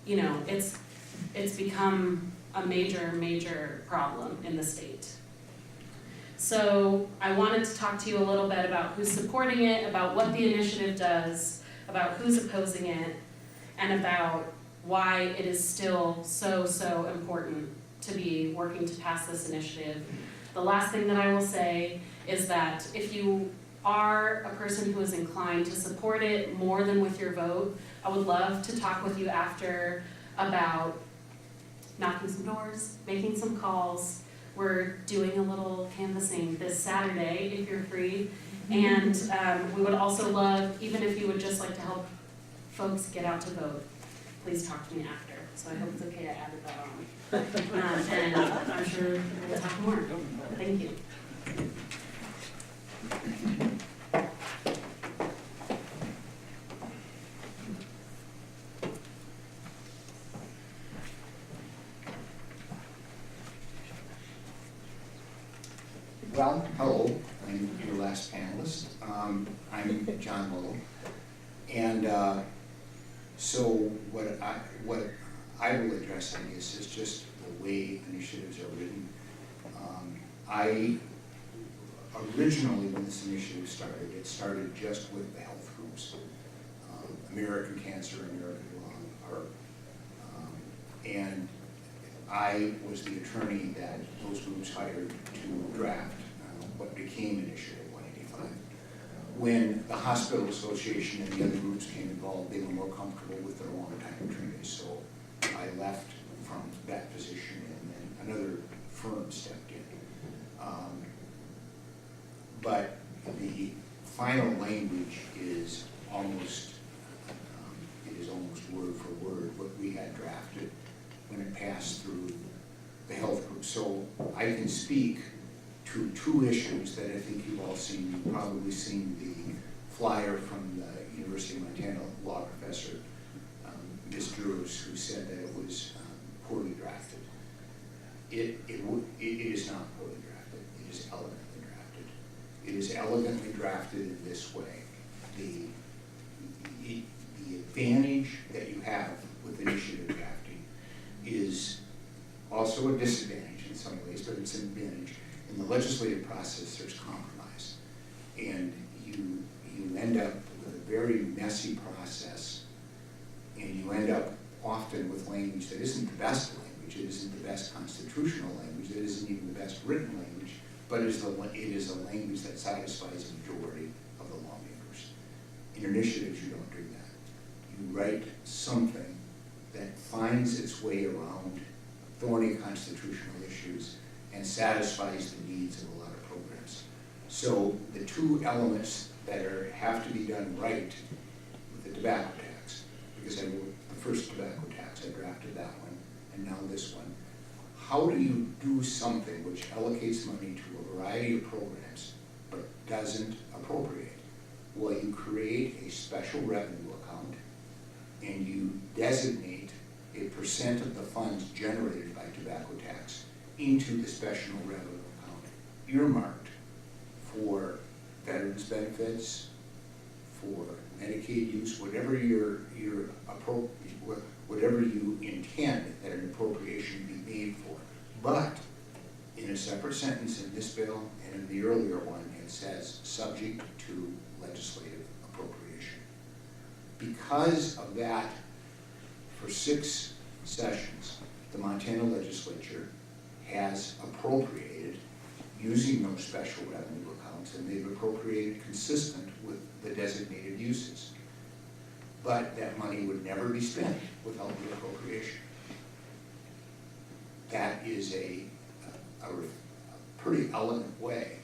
It's become a major, major problem in the state. So I wanted to talk to you a little bit about who's supporting it, about what the initiative does, about who's opposing it, and about why it is still so important to be working to pass this initiative. The last thing that I will say is that if you are a person who is inclined to support it more than with your vote, I would love to talk with you after about knocking some doors, making some calls. We're doing a little canvassing this Saturday if you're free. And we would also love, even if you would just like to help folks get out to vote, please talk to me after. So I hope it's okay I added that on. And I'm sure we'll talk more. Thank you. Well, hello, I'm your last panelist. I'm John Mullen. And so what I will address, I guess, is just the way initiatives are written. I originally, when this initiative started, it started just with the health groups, American Cancer, American Lung, ARP, and I was the attorney that those groups hired to draft what became Initiative 185. When the Hospital Association and the other groups came involved, they were more comfortable with their long-time attorneys, so I left from that position and then another firm stepped in. But the final language is almost word for word what we had drafted when it passed through the health group. So I can speak to two issues that I think you've all seen. You've probably seen the flyer from the University of Montana law professor, Ms. Drews, who said that it was poorly drafted. It is not poorly drafted. It is elegantly drafted. It is elegantly drafted in this way. The advantage that you have with initiative drafting is also a disadvantage in some ways, but it's an advantage. In the legislative process, there's compromise. And you end up with a very messy process, and you end up often with language that isn't the best language, it isn't the best constitutional language, it isn't even the best written language, but it is a language that satisfies a majority of the lawmakers. In initiatives, you don't do that. You write something that finds its way around thorny constitutional issues and satisfies the needs of a lot of programs. So the two elements that have to be done right with the tobacco tax, because I wrote the first tobacco tax, I drafted that one, and now this one. How do you do something which allocates money to a variety of programs but doesn't appropriate? Well, you create a special revenue account and you designate a percent of the funds generated by tobacco tax into the special revenue account, earmarked for veterans benefits, for Medicaid use, whatever whatever you intend that an appropriation be made for. But in a separate sentence in this bill and in the earlier one, it says subject to legislative appropriation. Because of that, for 6 sessions, the Montana Legislature has appropriated using those special revenue accounts, and they've appropriated consistent with the designated uses. But that money would never be spent without the appropriation. That is a pretty elegant way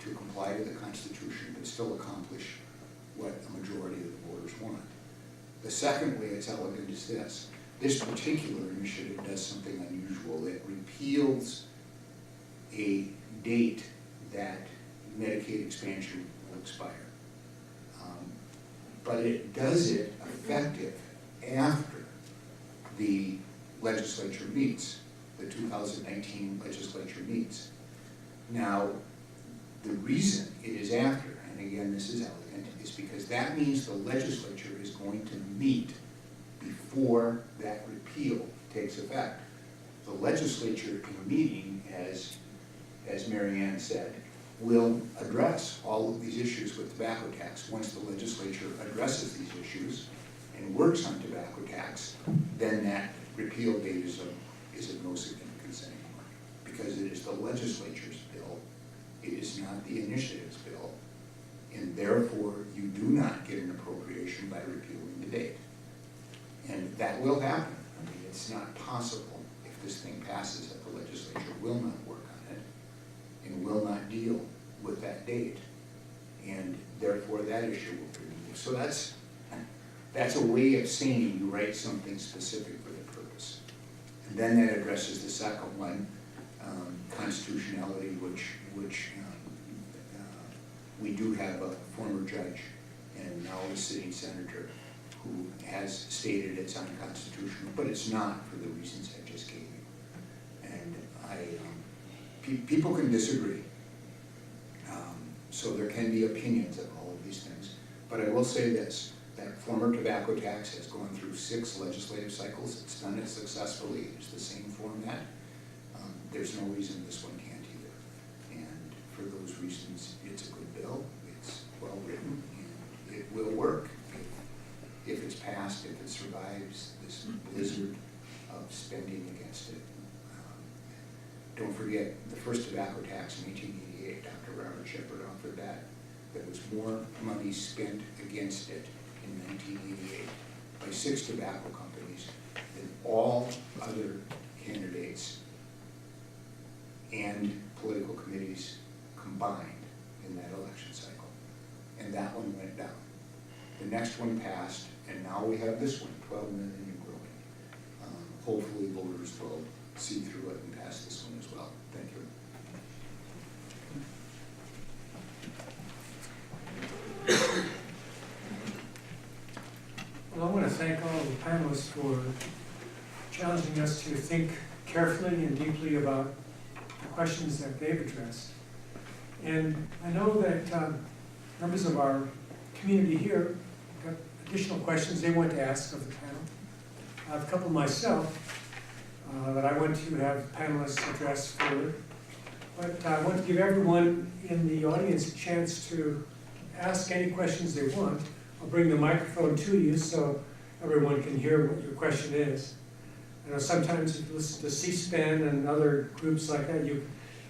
to comply with the Constitution but still accomplish what a majority of the voters want. The second way it's elegant is this. This particular initiative does something unusual. It repeals a date that Medicaid expansion will expire. But it does it effective after the legislature meets, the 2019 legislature meets. Now, the reason it is after, and again this is elegant, is because that means the legislature is going to meet before that repeal takes effect. The legislature in meeting, as Mary Ann said, will address all of these issues with tobacco tax. Once the legislature addresses these issues and works on tobacco tax, then that repeal date is of no significance anymore, because it is the legislature's bill, it is not the initiative's bill, and therefore you do not get an appropriation by repealing the date. And that will happen. I mean, it's not possible, if this thing passes, that the legislature will not work on it and will not deal with that date, and therefore that issue will be removed. So that's a way of saying you write something specific for the purpose. And then that addresses the second one, constitutionality, which we do have a former judge and now a sitting senator who has stated it's unconstitutional, but it's not for the reasons I just gave you. And people can disagree. So there can be opinions of all of these things. But I will say this, that former tobacco tax has gone through 6 legislative cycles. It's done it successfully. It's the same format. There's no reason this one can't either. And for those reasons, it's a good bill. It's well written, and it will work if it's passed, if it survives this blizzard of spending against it. Don't forget, the first tobacco tax in 1888, Dr. Robert Shepard offered that. There was more money spent against it in 1988 by 6 tobacco companies than all other candidates and political committees combined in that election cycle. And that one went down. The next one passed, and now we have this one, 12 million and growing. Hopefully voters will see through it and pass this one as well. Thank you. Well, I want to thank all of the panelists for challenging us to think carefully and deeply about the questions that they've addressed. And I know that members of our community here got additional questions they want to ask of the panel. I have a couple myself that I want to have panelists address further. But I want to give everyone in the audience a chance to ask any questions they want. I'll bring the microphone to you so everyone can hear what your question is. I know sometimes if you listen to C-SPAN and other groups like that, you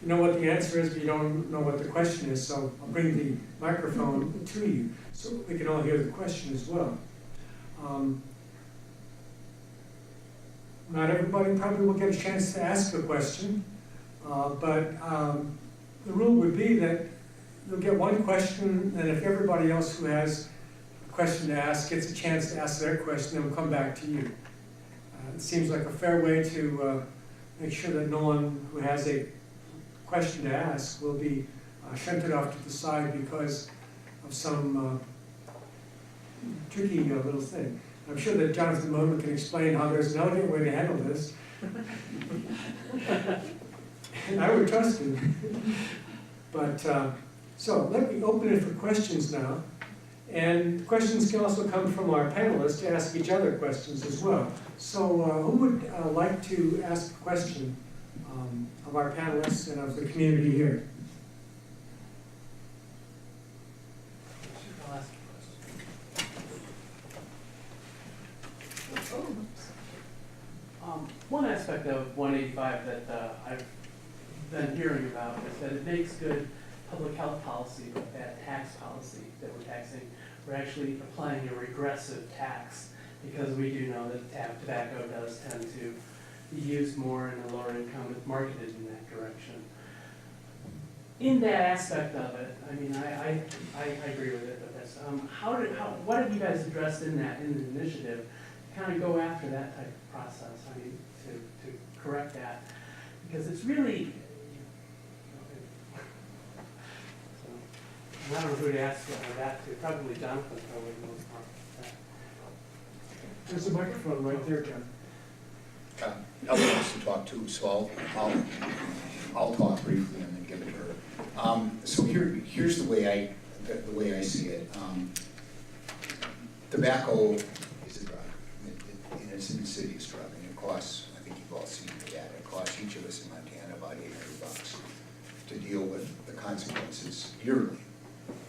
know what the answer is, but you don't know what the question is. So I'll bring the microphone to you so we can all hear the question as well. Not everybody probably will get a chance to ask a question, but the rule would be that you'll get one question, and if everybody else who has a question to ask gets a chance to ask their question, then we'll come back to you. It seems like a fair way to make sure that no one who has a question to ask will be shunted off to the side because of some tricky little thing. I'm sure that Jonathan Moman can explain how there's an elegant way to handle this. And I would trust him. But, so let me open it for questions now. And questions can also come from our panelists to ask each other questions as well. So who would like to ask a question of our panelists and of the community here? One aspect of 185 that I've been hearing about is that it makes good public health policy, but bad tax policy that we're taxing. We're actually applying a regressive tax because we do know that tobacco does tend to be used more in a lower income. It's marketed in that direction. In that aspect of it, I mean, I agree with it, but that's, what have you guys addressed in the initiative to kind of go after that type of process? I mean, to correct that, because it's really, so, I don't know who to ask that to. Probably Jonathan probably knows more about that. There's a microphone right there, John. Ellen wants to talk too, so I'll talk briefly and then give it to her. So here's the way I see it. Tobacco is a drug, and it's an insidious drug, and it costs, I think you've all seen the data, it costs each of us in Montana about $800 to deal with the consequences yearly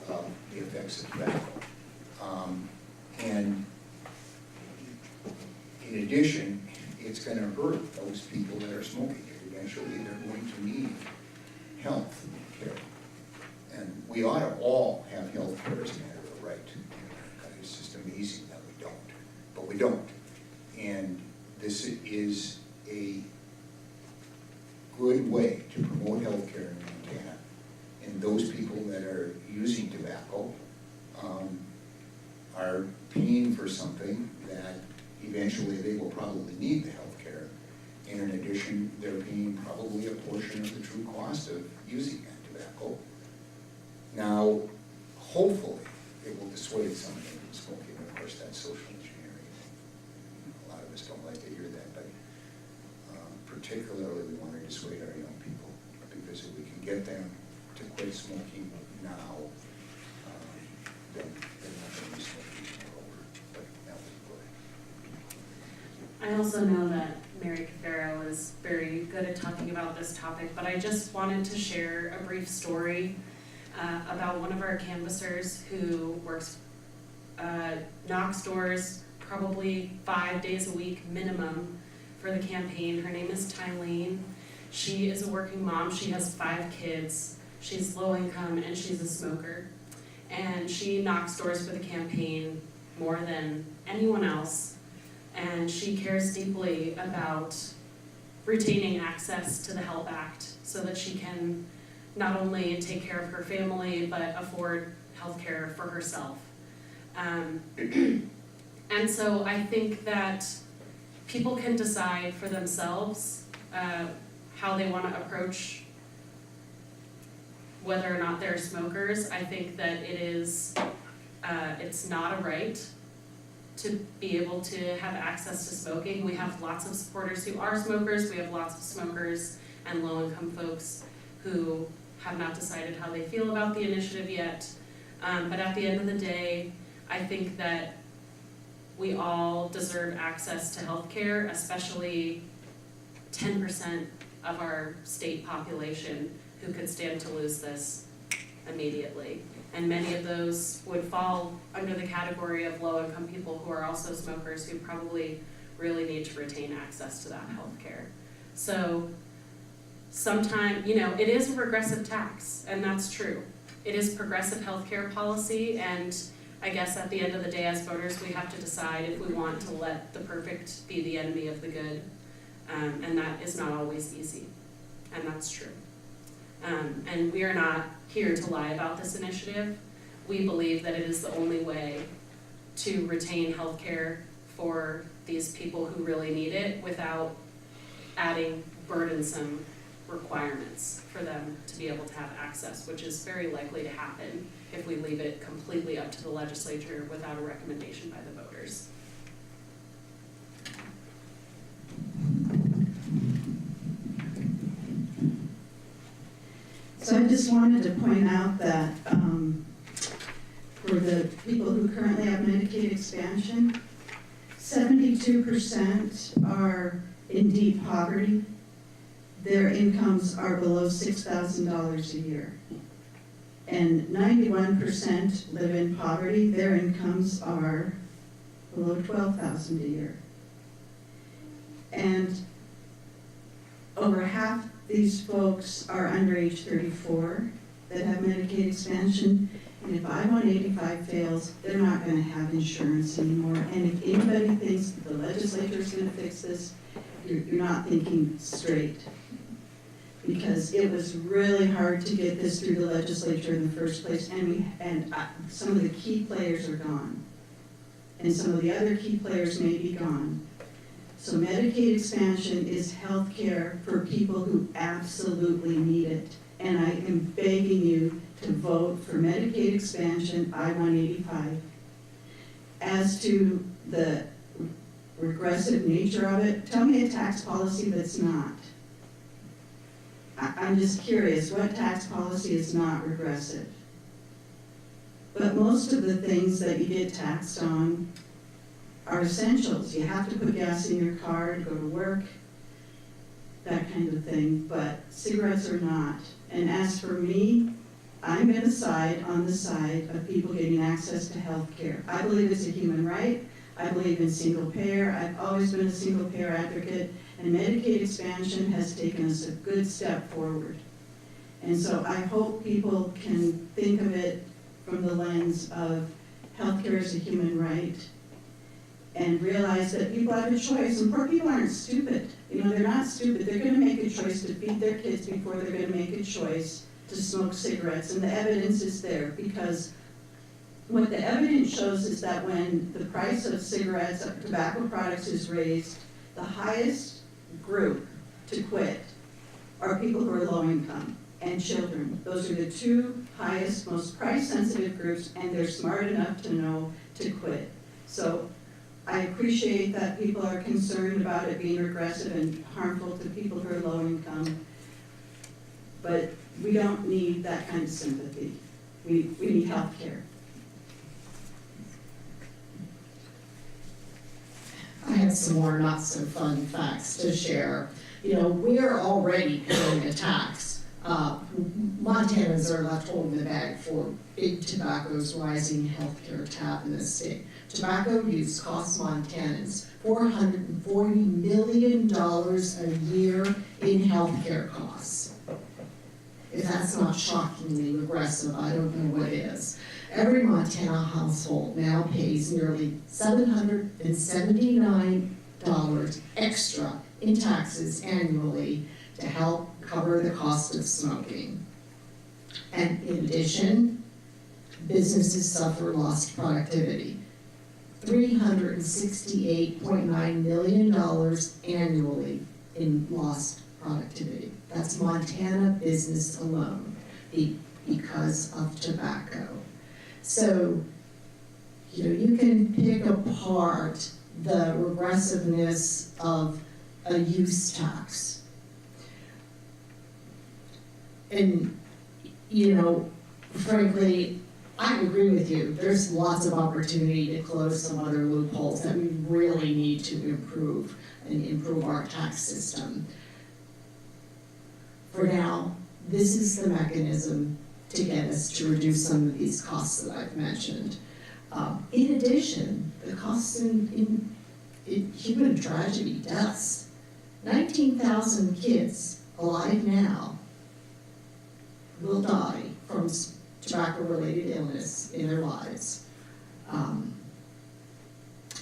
of the effects of tobacco. And in addition, it's going to hurt those people that are smoking. Eventually, they're going to need health care. And we ought to all have health care as a matter of right. It's just amazing that we don't. But we don't. And this is a good way to promote health care in Montana. And those people that are using tobacco are paying for something that eventually they will probably need the health care. And in addition, they're paying probably a portion of the true cost of using that tobacco. Now, hopefully, it will dissuade somebody from smoking. Of course, that's social engineering. A lot of us don't like to hear that, but particularly we want to dissuade our young people, because if we can get them to quit smoking now, then they're not going to be smoking over. But that would be good. I also know that Mary Cafaro is very good at talking about this topic, but I just wanted to share a brief story about one of our canvassers who works, knocks doors probably 5 days a week minimum for the campaign. Her name is Tylene. She is a working mom. She has 5 kids. She's low income and she's a smoker. And she knocks doors for the campaign more than anyone else. And she cares deeply about retaining access to the HELP Act so that she can not only take care of her family, but afford health care for herself. And so I think that people can decide for themselves how they want to approach whether or not they're smokers. I think that it is, it's not a right to be able to have access to smoking. We have lots of supporters who are smokers. We have lots of smokers and low-income folks who have not decided how they feel about the initiative yet. But at the end of the day, I think that we all deserve access to healthcare, especially 10% of our state population who could stand to lose this immediately. And many of those would fall under the category of low-income people who are also smokers who probably really need to retain access to that healthcare. So sometimes, it is a regressive tax, and that's true. It is progressive healthcare policy, and I guess at the end of the day, as voters, we have to decide if we want to let the perfect be the enemy of the good, and that is not always easy, and that's true. And we are not here to lie about this initiative. We believe that it is the only way to retain healthcare for these people who really need it without adding burdensome requirements for them to be able to have access, which is very likely to happen if we leave it completely up to the legislature without a recommendation by the voters. So I just wanted to point out that for the people who currently have Medicaid expansion, 72% are in deep poverty. Their incomes are below $6,000 a year. And 91% live in poverty. Their incomes are below $12,000 a year. And over half these folks are under age 34 that have Medicaid expansion. And if I-185 fails, they're not going to have insurance anymore. And if anybody thinks that the legislature is going to fix this, you're not thinking straight. Because it was really hard to get this through the legislature in the first place, and some of the key players are gone. And some of the other key players may be gone. So Medicaid expansion is health care for people who absolutely need it. And I am begging you to vote for Medicaid expansion, I-185. As to the regressive nature of it, tell me a tax policy that's not. I'm just curious, what tax policy is not regressive? But most of the things that you get taxed on are essentials. You have to put gas in your car to go to work, that kind of thing, but cigarettes are not. And as for me, I'm going to side on the side of people getting access to health care. I believe it's a human right. I believe in single payer. I've always been a single payer advocate, and Medicaid expansion has taken us a good step forward. And so I hope people can think of it from the lens of healthcare as a human right and realize that people have a choice, and poor people aren't stupid. They're not stupid. They're going to make a choice to feed their kids before they're going to make a choice to smoke cigarettes, and the evidence is there, because what the evidence shows is that when the price of cigarettes, of tobacco products is raised, the highest group to quit are people who are low income and children. Those are the two highest, most price-sensitive groups, and they're smart enough to know to quit. So I appreciate that people are concerned about it being regressive and harmful to people who are low income, but we don't need that kind of sympathy. We need health care. I have some more not so fun facts to share. We're already paying a tax. Montanans are left holding the bag for big tobacco's rising healthcare tab in the state. Tobacco use costs Montanans $440 million a year in healthcare costs. If that's not shockingly regressive, I don't know what is. Every Montana household now pays nearly $779 extra in taxes annually to help cover the cost of smoking. And in addition, businesses suffer lost productivity. $368.9 million annually in lost productivity. That's Montana business alone because of tobacco. So, you can pick apart the regressiveness of a use tax. And you know, frankly, I agree with you. There's lots of opportunity to close some other loopholes that we really need to improve and improve our tax system. For now, this is the mechanism to get us to reduce some of these costs that I've mentioned. In addition, the costs in human tragedy, deaths. 19,000 kids alive now will die from tobacco-related illness in their lives.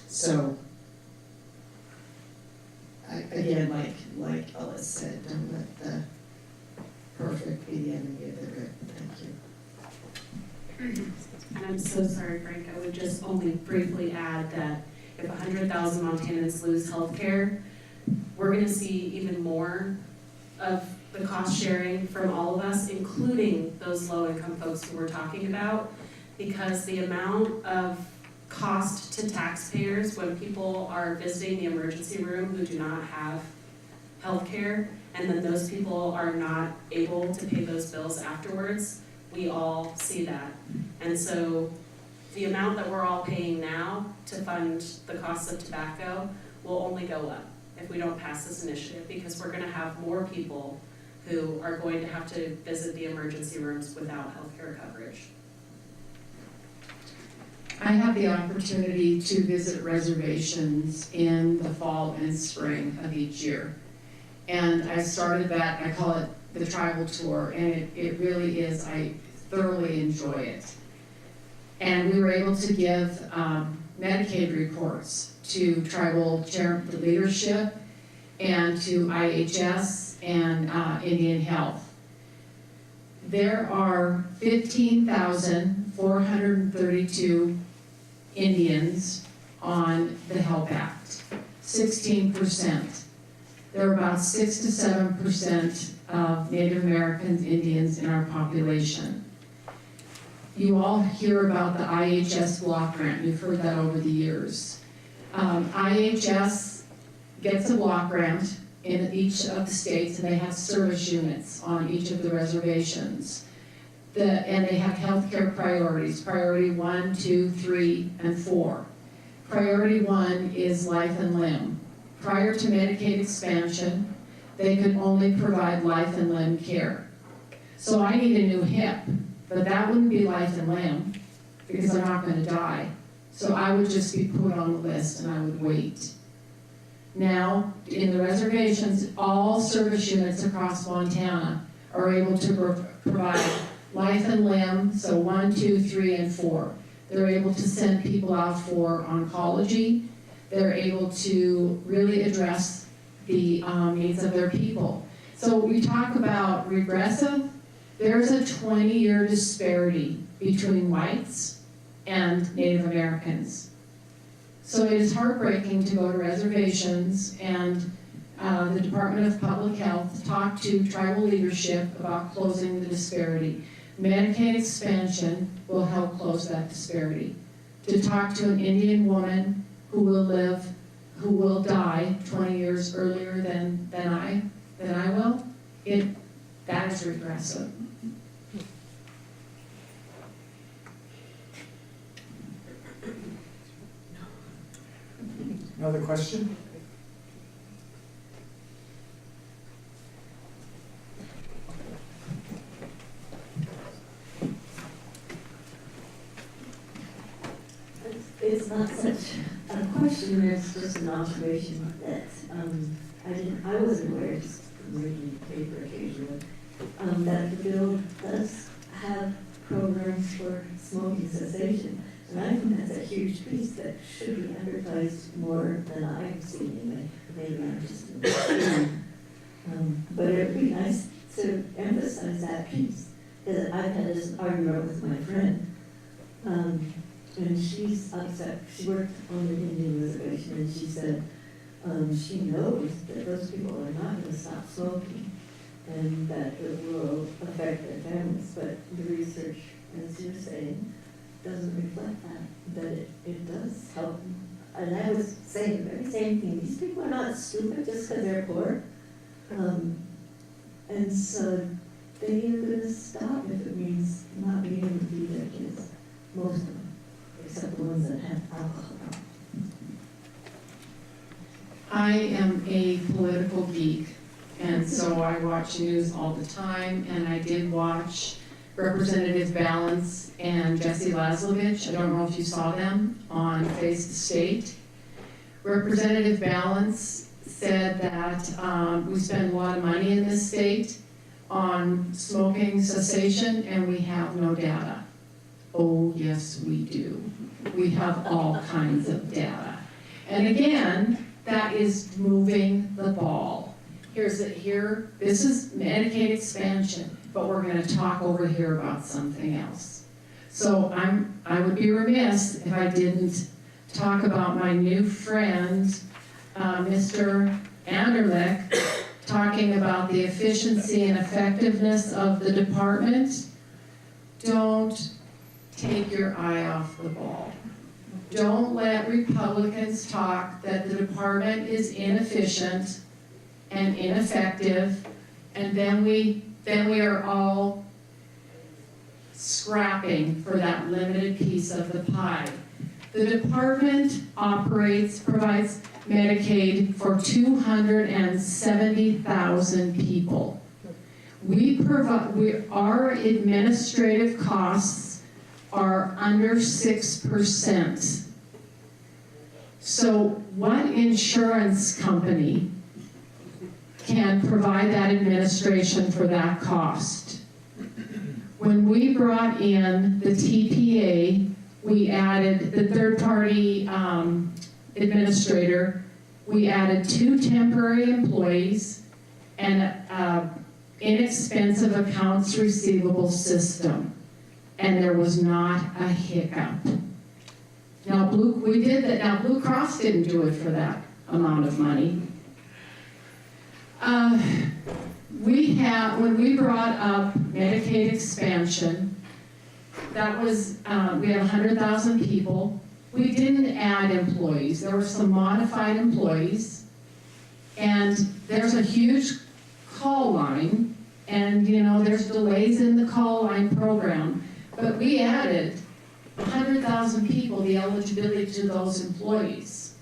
So, again, like Ellis said, don't let the perfect be the enemy of the good. Thank you. And I'm so sorry, Frank, I would just only briefly add that if 100,000 Montanans lose health care, we're gonna see even more of the cost sharing from all of us, including those low-income folks who we're talking about, because the amount of cost to taxpayers when people are visiting the emergency room who do not have health care, and then those people are not able to pay those bills afterwards, we all see that. And so the amount that we're all paying now to fund the costs of tobacco will only go up if we don't pass this initiative, because we're gonna have more people who are going to have to visit the emergency rooms without healthcare coverage. I have the opportunity to visit reservations in the fall and spring of each year. And I started that, I call it the tribal tour, and it really is, I thoroughly enjoy it. And we were able to give Medicaid reports to tribal leadership and to IHS and Indian Health. There are 15,432 Indians on the HELP Act, 16%. There are about 6 to 7% of Native Americans, Indians in our population. You all hear about the IHS block grant. You've heard that over the years. IHS gets a block grant in each of the states, and they have service units on each of the reservations. And they have healthcare priorities, priority 1, 2, 3, and 4. Priority 1 is life and limb. Prior to Medicaid expansion, they could only provide life and limb care. So I need a new hip, but that wouldn't be life and limb because I'm not going to die. So I would just be put on the list and I would wait. Now, in the reservations, all service units across Montana are able to provide life and limb, so 1, 2, 3, and 4. They're able to send people out for oncology. They're able to really address the needs of their people. So we talk about regressive. There's a 20-year disparity between whites and Native Americans. So it is heartbreaking to go to reservations and the Department of Public Health talk to tribal leadership about closing the disparity. Medicaid expansion will help close that disparity. To talk to an Indian woman who will die 20 years earlier than I will, that is regressive. Another question? It's not such a question, it's just an observation that I wasn't aware, just reading the paper occasionally, that the bill does have programs for smoking cessation. And I think that's a huge piece that should be advertised more than I've seen anyway. Maybe I'm just but it would be nice to emphasize that piece. I've had this argument with my friend. And she's upset. She worked on the Indian reservation, and she said she knows that those people are not going to stop smoking, and that it will affect their families. But the research, as you're saying, doesn't reflect that it does help. And I was saying the very same thing. These people are not stupid just because they're poor. And so they are gonna stop if it means not being able to feed their kids, most of them, except the ones that have alcohol. I am a political geek, and so I watch news all the time, and I did watch Representative Balance and Jesse Laslovich. I don't know if you saw them on Face the State. Representative Balance said that we spend a lot of money in this state on smoking cessation, and we have no data. Oh, yes, we do. We have all kinds of data. And again, that is moving the ball. This is Medicaid expansion, but we're gonna talk over here about something else. So I would be remiss if I didn't talk about my new friend, Mr. Anderlich, talking about the efficiency and effectiveness of the department. Don't take your eye off the ball. Don't let Republicans talk that the department is inefficient and ineffective, and then we are all scrapping for that limited piece of the pie. The department provides Medicaid for 270,000 people. Our administrative costs are under 6%. So what insurance company can provide that administration for that cost? When we brought in the TPA, we added the third-party administrator, we added 2 temporary employees and an inexpensive accounts receivable system. And there was not a hiccup. Now, we did that. Now, Blue Cross didn't do it for that amount of money. When we brought up Medicaid expansion, that was, we had 100,000 people. We didn't add employees. There were some modified employees. And there's a huge call line. And, there's delays in the call line program. But we added 100,000 people, the eligibility to those employees.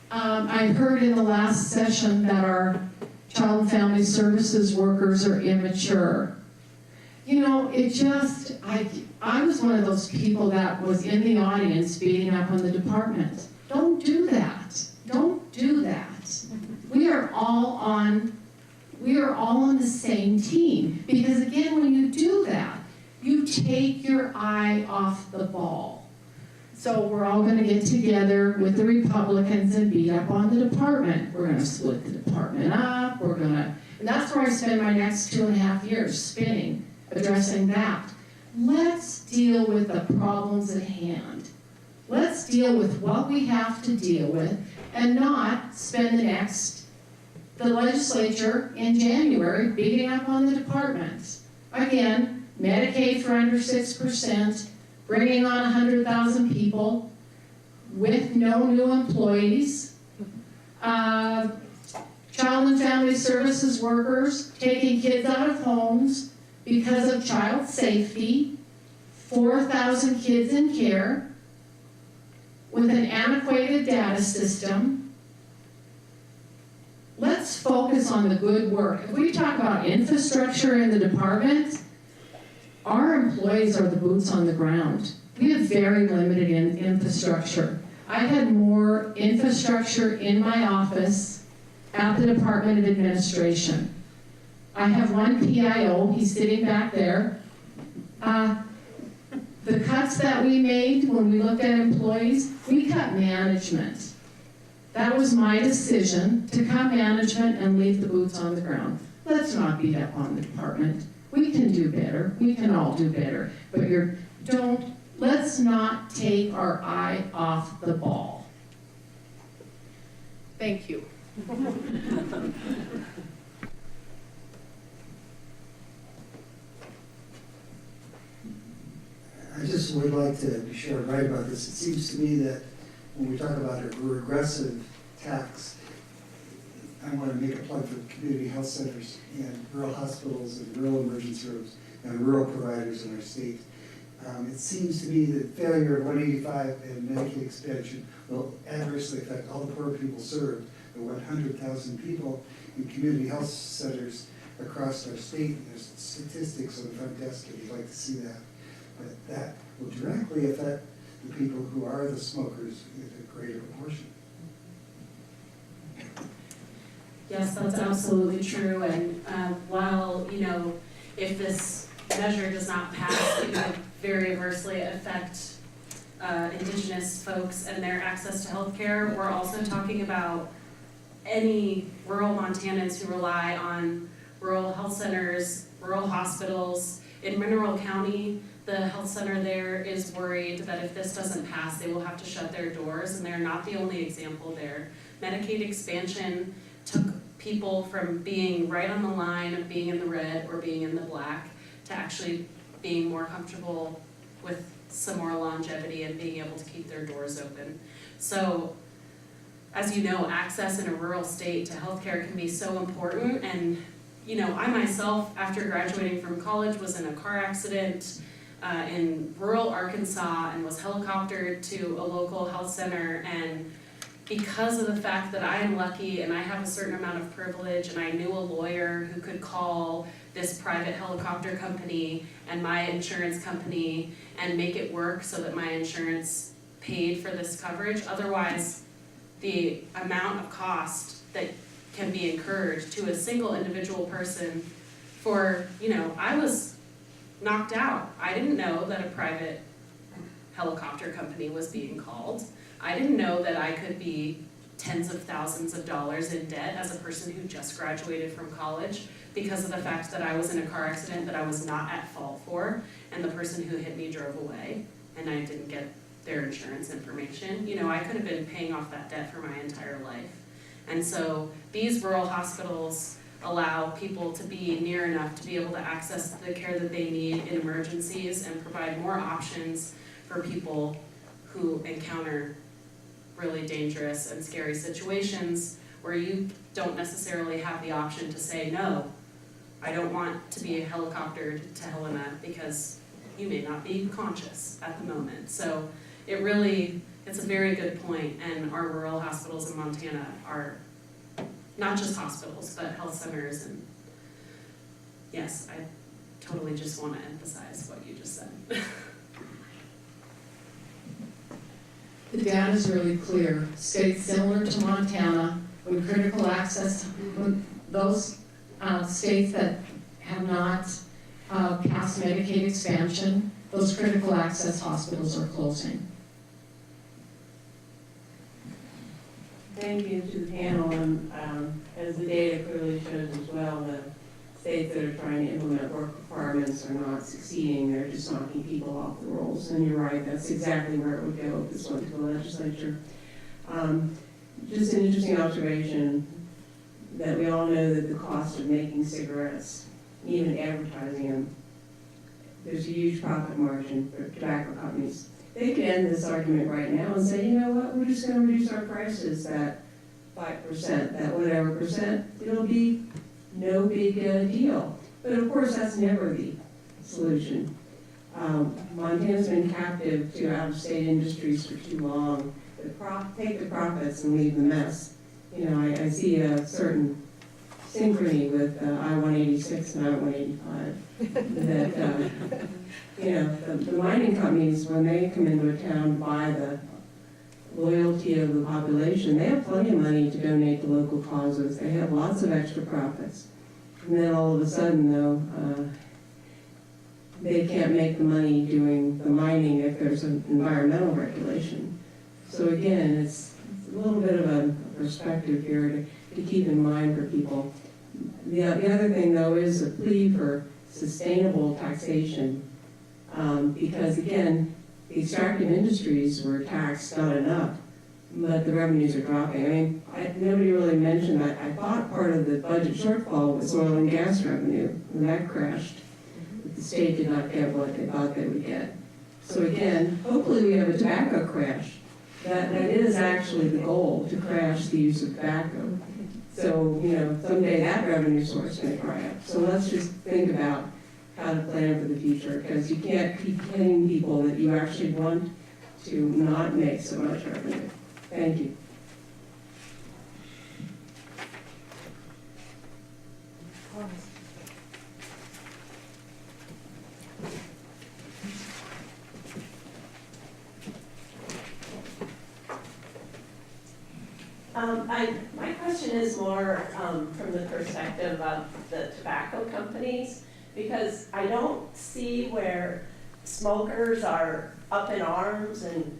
I heard in the last session that our child and family services workers are immature. I was one of those people that was in the audience beating up on the department. Don't do that. Don't do that. We are all on the same team. Because again, when you do that, you take your eye off the ball. So we're all gonna get together with the Republicans and beat up on the department. We're gonna split the department up, and that's where I spend my next 2.5 years spinning, addressing that. Let's deal with the problems at hand. Let's deal with what we have to deal with and not spend the legislature in January beating up on the department. Again, Medicaid for under 6%, bringing on 100,000 people with no new employees, child and family services workers taking kids out of homes because of child safety, 4,000 kids in care, with an antiquated data system. Let's focus on the good work. If we talk about infrastructure in the department, our employees are the boots on the ground. We have very limited infrastructure. I had more infrastructure in my office at the Department of Administration. I have one PIO, he's sitting back there. The cuts that we made when we looked at employees, we cut management. That was my decision, to cut management and leave the boots on the ground. Let's not beat up on the department. We can do better. We can all do better. But let's not take our eye off the ball. Thank you. I just would like to be sure I'm right about this. It seems to me that when we talk about a regressive tax, I want to make a plug for community health centers and rural hospitals and rural emergency rooms and rural providers in our state. It seems to me that failure of 185 and Medicaid expansion will adversely affect all the poor people served, the 100,000 people in community health centers across our state. There's statistics on the front desk if you'd like to see that. But that will directly affect the people who are the smokers in a greater proportion. Yes, that's absolutely true, and while, you know, if this measure does not pass, it would very adversely affect Indigenous folks and their access to healthcare. We're also talking about any rural Montanans who rely on rural health centers, rural hospitals. In Mineral County, the health center there is worried that if this doesn't pass, they will have to shut their doors, and they're not the only example there. Medicaid expansion took people from being right on the line of being in the red or being in the black to actually being more comfortable with some more longevity and being able to keep their doors open. So, as you know, access in a rural state to healthcare can be so important. And, you know, I myself, after graduating from college, was in a car accident in rural Arkansas and was helicoptered to a local health center. And because of the fact that I am lucky and I have a certain amount of privilege, and I knew a lawyer who could call this private helicopter company and my insurance company and make it work so that my insurance paid for this coverage. Otherwise, the amount of cost that can be incurred to a single individual person for, you know, I was knocked out. I didn't know that a private helicopter company was being called. I didn't know that I could be tens of thousands of dollars in debt as a person who just graduated from college because of the fact that I was in a car accident that I was not at fault for, and the person who hit me drove away, and I didn't get their insurance information. You know, I could have been paying off that debt for my entire life. And so these rural hospitals allow people to be near enough to be able to access the care that they need in emergencies and provide more options for people who encounter really dangerous and scary situations where you don't necessarily have the option to say, no, I don't want to be helicoptered to Helena because you may not be conscious at the moment. So it's a very good point, and our rural hospitals in Montana are not just hospitals, but health centers, and yes, I totally just want to emphasize what you just said. The data is really clear. States similar to Montana, when critical access, when those states that have not passed Medicaid expansion, those critical access hospitals are closing. Thank you to the panel, and as the data clearly shows as well, the states that are trying to implement work requirements are not succeeding. They're just knocking people off the rolls. And you're right, that's exactly where it would go if this went to the legislature. Just an interesting observation that we all know that the cost of making cigarettes, even advertising them, there's a huge profit margin for tobacco companies. They could end this argument right now and say, you know what, we're just going to reduce our prices that 5%, that whatever percent, it'll be no big deal. But of course, that's never the solution. Montana's been captive to out-of-state industries for too long. Take the profits and leave the mess. You know, I see a certain synchrony with I-186 and I-185. That, you know, the mining companies, when they come into a town to buy the loyalty of the population, they have plenty of money to donate to local causes. They have lots of extra profits. And then all of a sudden, though, they can't make the money doing the mining if there's an environmental regulation. So again, it's a little bit of a perspective here to keep in mind for people. The other thing, though, is a plea for sustainable taxation. Because again, the extractive industries were taxed not enough, but the revenues are dropping. I mean, nobody really mentioned that. I thought part of the budget shortfall was oil and gas revenue, and that crashed. The state did not get what they thought they would get. So again, hopefully we have a tobacco crash. That is actually the goal, to crash the use of tobacco. So, someday that revenue source may dry up. So let's just think about how to plan for the future, because you can't keep telling people that you actually want to not make so much revenue. Thank you. My question is more from the perspective of the tobacco companies, because I don't see where smokers are up in arms and,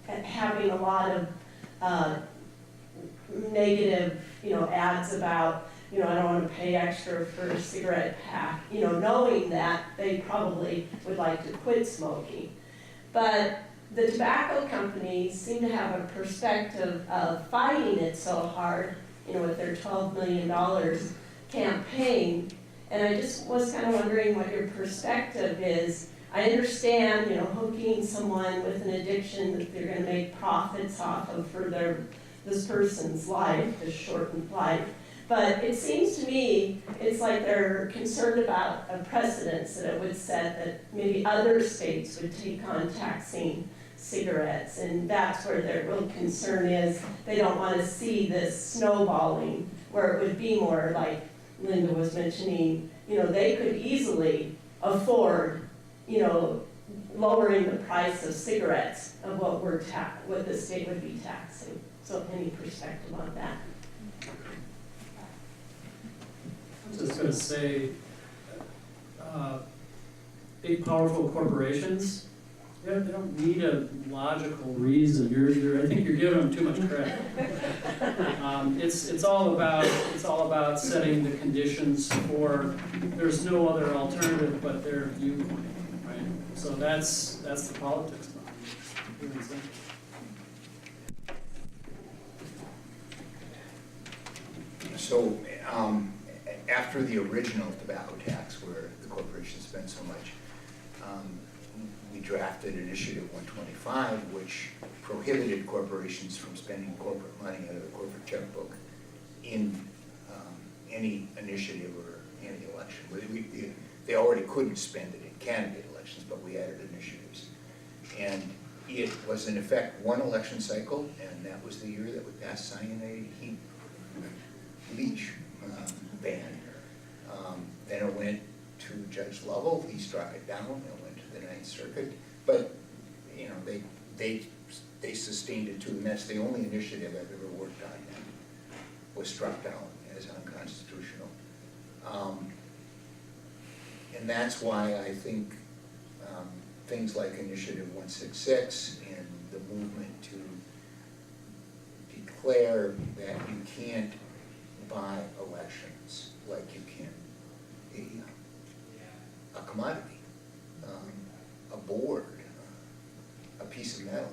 having a lot of negative, ads about, I don't want to pay extra for a cigarette pack, knowing that they probably would like to quit smoking. But the tobacco companies seem to have a perspective of fighting it so hard, with their $12 million campaign. And I just was kind of wondering what your perspective is. I understand, hooking someone with an addiction that they're going to make profits off of for this person's life, this shortened life. But it seems to me, it's like they're concerned about a precedence that it would set that maybe other states would take on taxing cigarettes, and that's where their real concern is. They don't want to see this snowballing, where it would be more like Linda was mentioning, they could easily afford, lowering the price of cigarettes of what the state would be taxing. So any perspective on that? I was just going to say, big powerful corporations, they don't need a logical reason. I think you're giving them too much credit. It's all about setting the conditions for. There's no other alternative but their viewpoint, right? So that's the politics behind it. So after the original tobacco tax, where the corporations spent so much, we drafted Initiative 125, which prohibited corporations from spending corporate money out of the corporate checkbook in any initiative or any election. They already couldn't spend it in candidate elections, but we added initiatives. And it was in effect one election cycle, and that was the year that we passed cyanide heat bleach ban. Then it went to Judge Lovell. He struck it down. It went to the Ninth Circuit. But they sustained it too, and that's the only initiative I've ever worked on that was struck down as unconstitutional. And that's why I think things like Initiative 166 and the movement to declare that you can't buy elections like you can a commodity, a board, a piece of metal.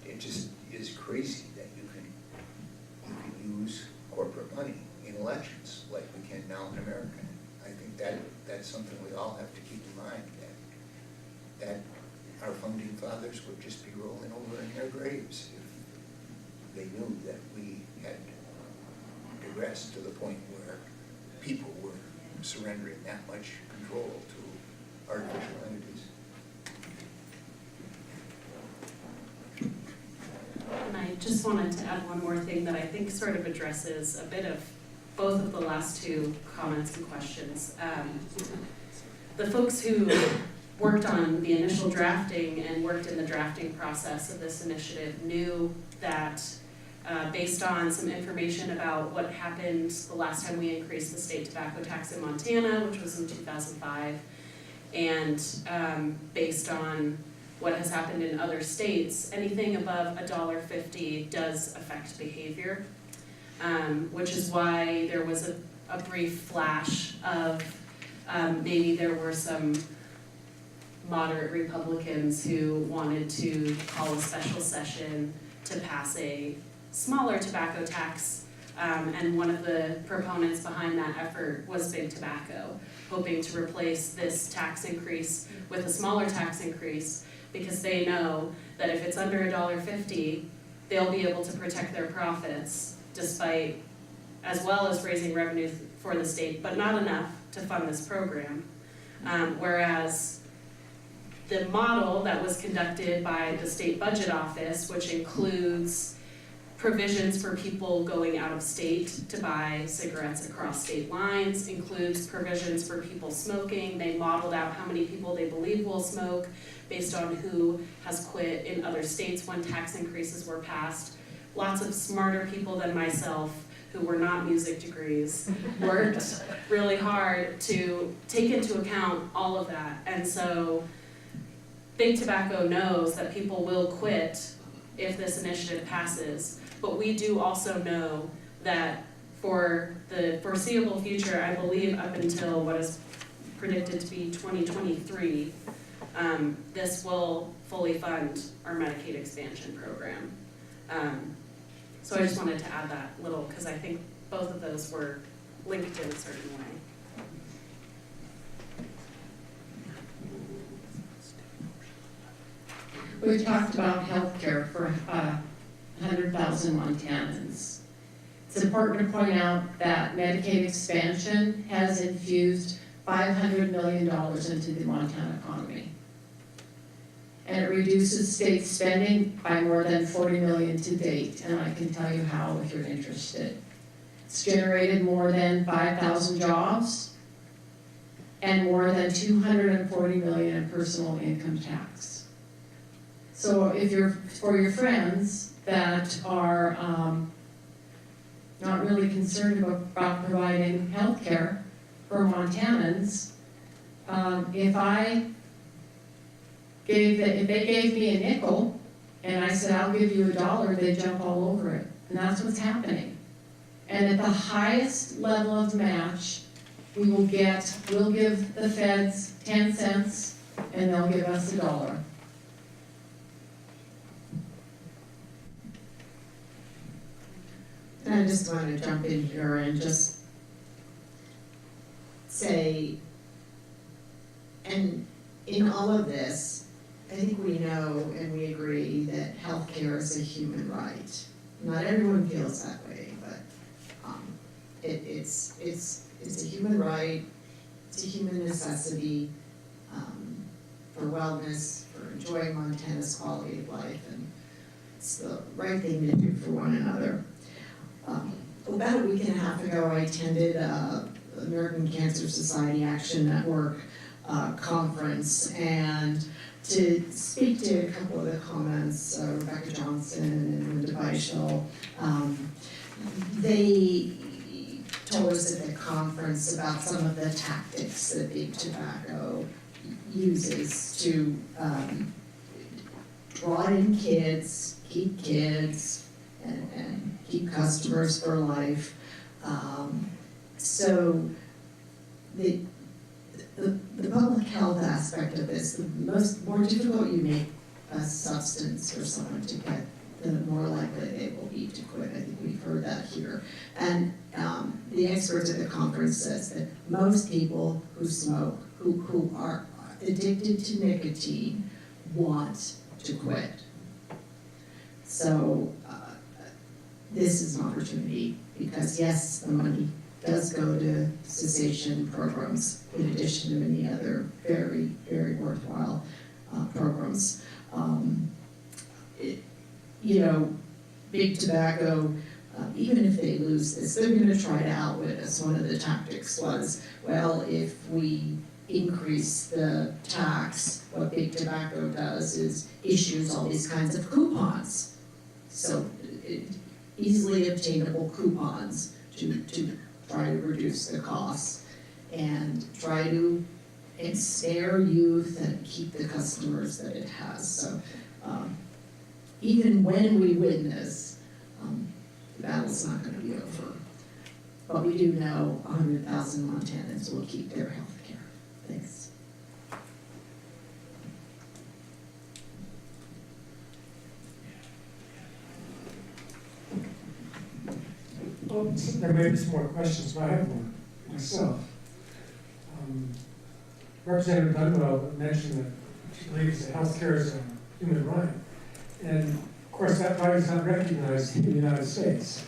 It just is crazy that you can use corporate money in elections like we can now in America. I think that's something we all have to keep in mind, that our founding fathers would just be rolling over in their graves if they knew that we had digressed to the point where people were surrendering that much control to artificial entities. And I just wanted to add one more thing that I think sort of addresses a bit of both of the last two comments and questions. The folks who worked on the initial drafting and worked in the drafting process of this initiative knew that based on some information about what happened the last time we increased the state tobacco tax in Montana, which was in 2005, and based on what has happened in other states, anything above $1.50 does affect behavior, which is why there was a brief flash of maybe there were some moderate Republicans who wanted to call a special session to pass a smaller tobacco tax, and one of the proponents behind that effort was Big Tobacco, hoping to replace this tax increase with a smaller tax increase, because they know that if it's under $1.50, they'll be able to protect their profits despite as well as raising revenue for the state, but not enough to fund this program. Whereas the model that was conducted by the state budget office, which includes provisions for people going out of state to buy cigarettes across state lines, includes provisions for people smoking. They modeled out how many people they believe will smoke based on who has quit in other states when tax increases were passed. Lots of smarter people than myself who were not music degrees worked really hard to take into account all of that. And so Big Tobacco knows that people will quit if this initiative passes. But we do also know that for the foreseeable future, I believe up until what is predicted to be 2023, this will fully fund our Medicaid expansion program. So I just wanted to add that little, because I think both of those were linked in a certain way. We talked about healthcare for 100,000 Montanans. It's important to point out that Medicaid expansion has infused $500 million into the Montana economy. And it reduces state spending by more than $40 million to date, and I can tell you how if you're interested. It's generated more than 5,000 jobs and more than $240 million in personal income tax. So if you're, for your friends that are not really concerned about providing health care for Montanans, if they gave me a nickel and I said, I'll give you $1, they jump all over it. And that's what's happening. And at the highest level of match, we'll give the feds 10 cents and they'll give us $1. And I just want to jump in here and just say, and in all of this, I think we know and we agree that healthcare is a human right. Not everyone feels that way, but it's a human right, it's a human necessity for wellness, for enjoying Montana's quality of life, and it's the right thing to do for one another. About a week and a half ago, I attended American Cancer Society Action Network conference, and to speak to a couple of the comments, Rebecca Johnson and Linda Beischel, they told us at the conference about some of the tactics that Big Tobacco uses to draw in kids, keep kids, and keep customers for life. So the public health aspect of this, the more difficult you make a substance for someone to get, the more likely they will be to quit. I think we've heard that here. And the experts at the conference says that most people who smoke, who are addicted to nicotine, want to quit. So this is an opportunity because yes, the money does go to cessation programs in addition to many other very, very worthwhile programs. Big Tobacco, even if they lose this, they're going to try to outwit us. One of the tactics was, well, if we increase the tax, what Big Tobacco does is issues all these kinds of coupons. So easily obtainable coupons to try to reduce the costs and try to ensnare youth and keep the customers that it has. So even when we win this, the battle's not going to be over. But we do know 100,000 Montanans will keep their health care. Thanks. Well, there may be some more questions, but I have one myself. Representative Dunwell mentioned that she believes that health care is a human right. And of course, that right is not recognized in the United States.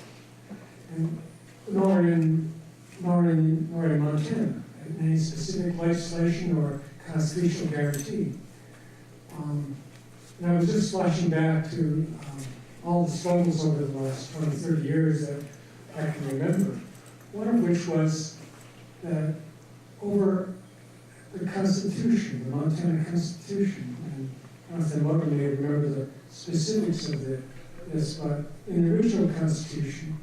And nor in Montana, any specific legislation or constitutional guarantee. And I was just flashing back to all the struggles over the last 20, 30 years that I can remember. One of which was that over the Constitution, the Montana Constitution, and Jonathan Morgan may remember the specifics of this, but in the original Constitution,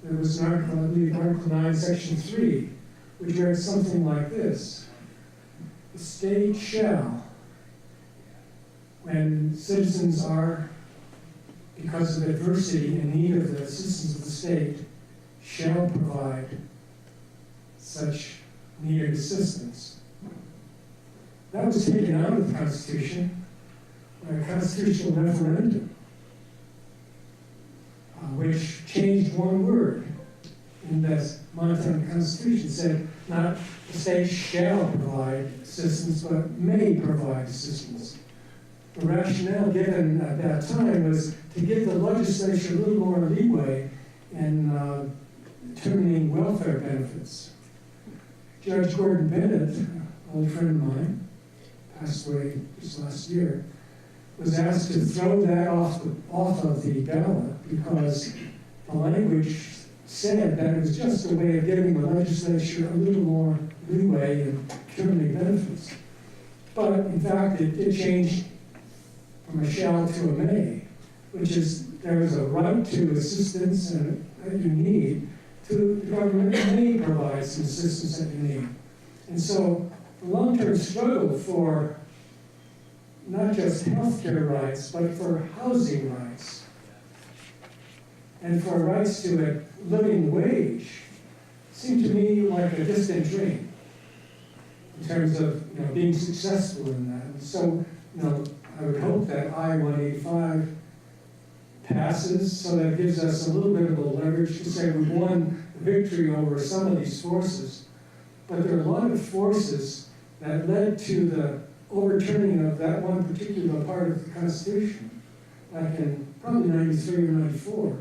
there was an article, I believe Article 9, Section 3, which read something like this: the state shall, when citizens are, because of adversity, in need of the assistance of the state, shall provide such needed assistance. That was taken out of the Constitution by a constitutional referendum, which changed one word in the Montana Constitution. Said not the state shall provide assistance, but may provide assistance. The rationale given at that time was to give the legislature a little more leeway in determining welfare benefits. Judge Gordon Bennett, an old friend of mine, passed away just last year, was asked to throw that off of the ballot because the language said that it was just a way of giving the legislature a little more leeway in determining benefits. But in fact, it changed from a shall to a may, which is there is a right to assistance that you need. The government may provide some assistance that you need. And so the long-term struggle for not just healthcare rights, but for housing rights and for rights to a living wage seemed to me like a distant dream in terms of being successful in that. And so I would hope that I-185 passes, so that gives us a little bit of a leverage to say we've won victory over some of these forces. But there are a lot of forces that led to the overturning of that one particular part of the Constitution, like in probably 93 or 94,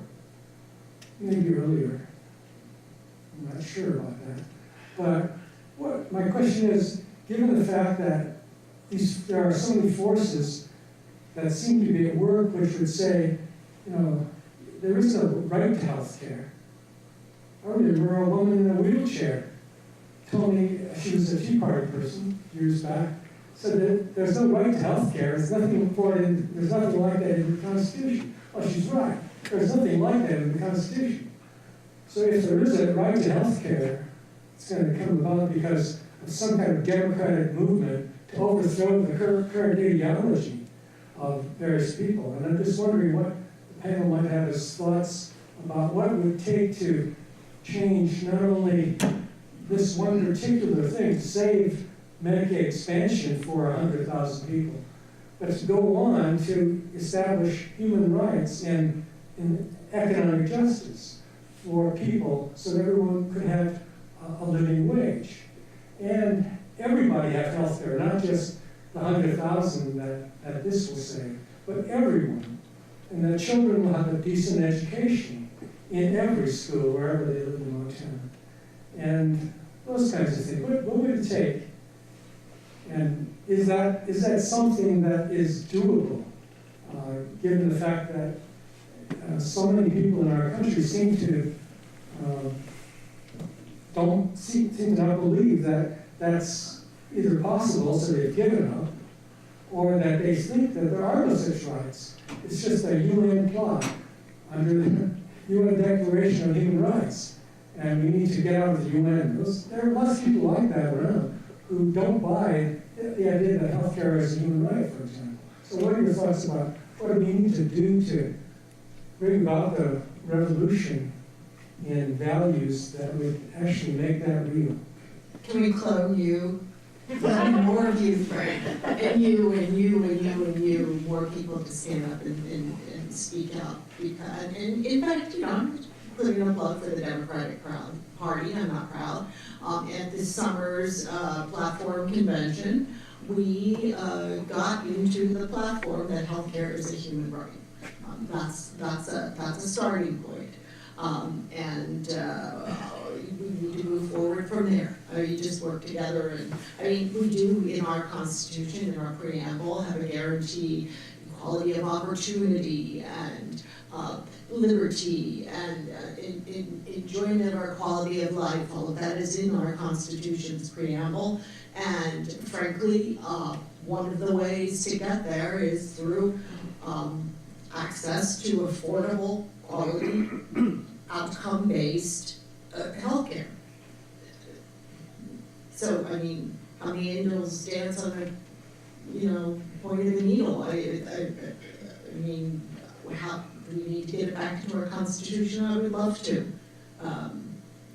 maybe earlier. I'm not sure about that. But my question is, given the fact that there are so many forces that seem to be at work which would say, there is no right to health care. I remember a woman in a wheelchair told me, she was a Tea Party person years back, said that there's no right to health care, there's nothing like that in the Constitution. Well, she's right. There's nothing like that in the Constitution. So if there is a right to health care, it's going to come about because of some kind of democratic movement to overthrow the current ideology of various people. And I'm just wondering what the panel might have as thoughts about what it would take to change not only this one particular thing, to save Medicaid expansion for 100,000 people, but to go on to establish human rights and economic justice for people so that everyone could have a living wage. And everybody have health care, not just the 100,000 that this will save, but everyone. And that children will have a decent education in every school, wherever they live in Montana. And those kinds of things. What would it take? And is that something that is doable, given the fact that so many people in our country seem to not believe that that's either possible, so they've given up, or that they think that there are no such rights. It's just a UN plot under the UN Declaration of Human Rights, and we need to get out of the UN. There are lots of people like that around who don't buy the idea that healthcare is a human right, for example. So what are your thoughts about what do we need to do to bring about the revolution in values that would actually make that real? Can we clone you? More of you, Frank. And you, and you, and you, and you. More people to stand up and speak out. And in fact, I'm putting a plug for the Democratic Party. I'm not proud. At this summer's platform convention, we got into the platform that healthcare is a human right. That's a starting point. And we need to move forward from there. You just work together, and I mean, we do in our Constitution, in our preamble, have a guarantee equality of opportunity and liberty and enjoyment of our quality of life. All of that is in our Constitution's preamble. And frankly, one of the ways to get there is through access to affordable, quality, outcome-based healthcare. So, I mean, how many angels dance on a point of a needle? I mean, how do we need to get it back into our Constitution? I would love to.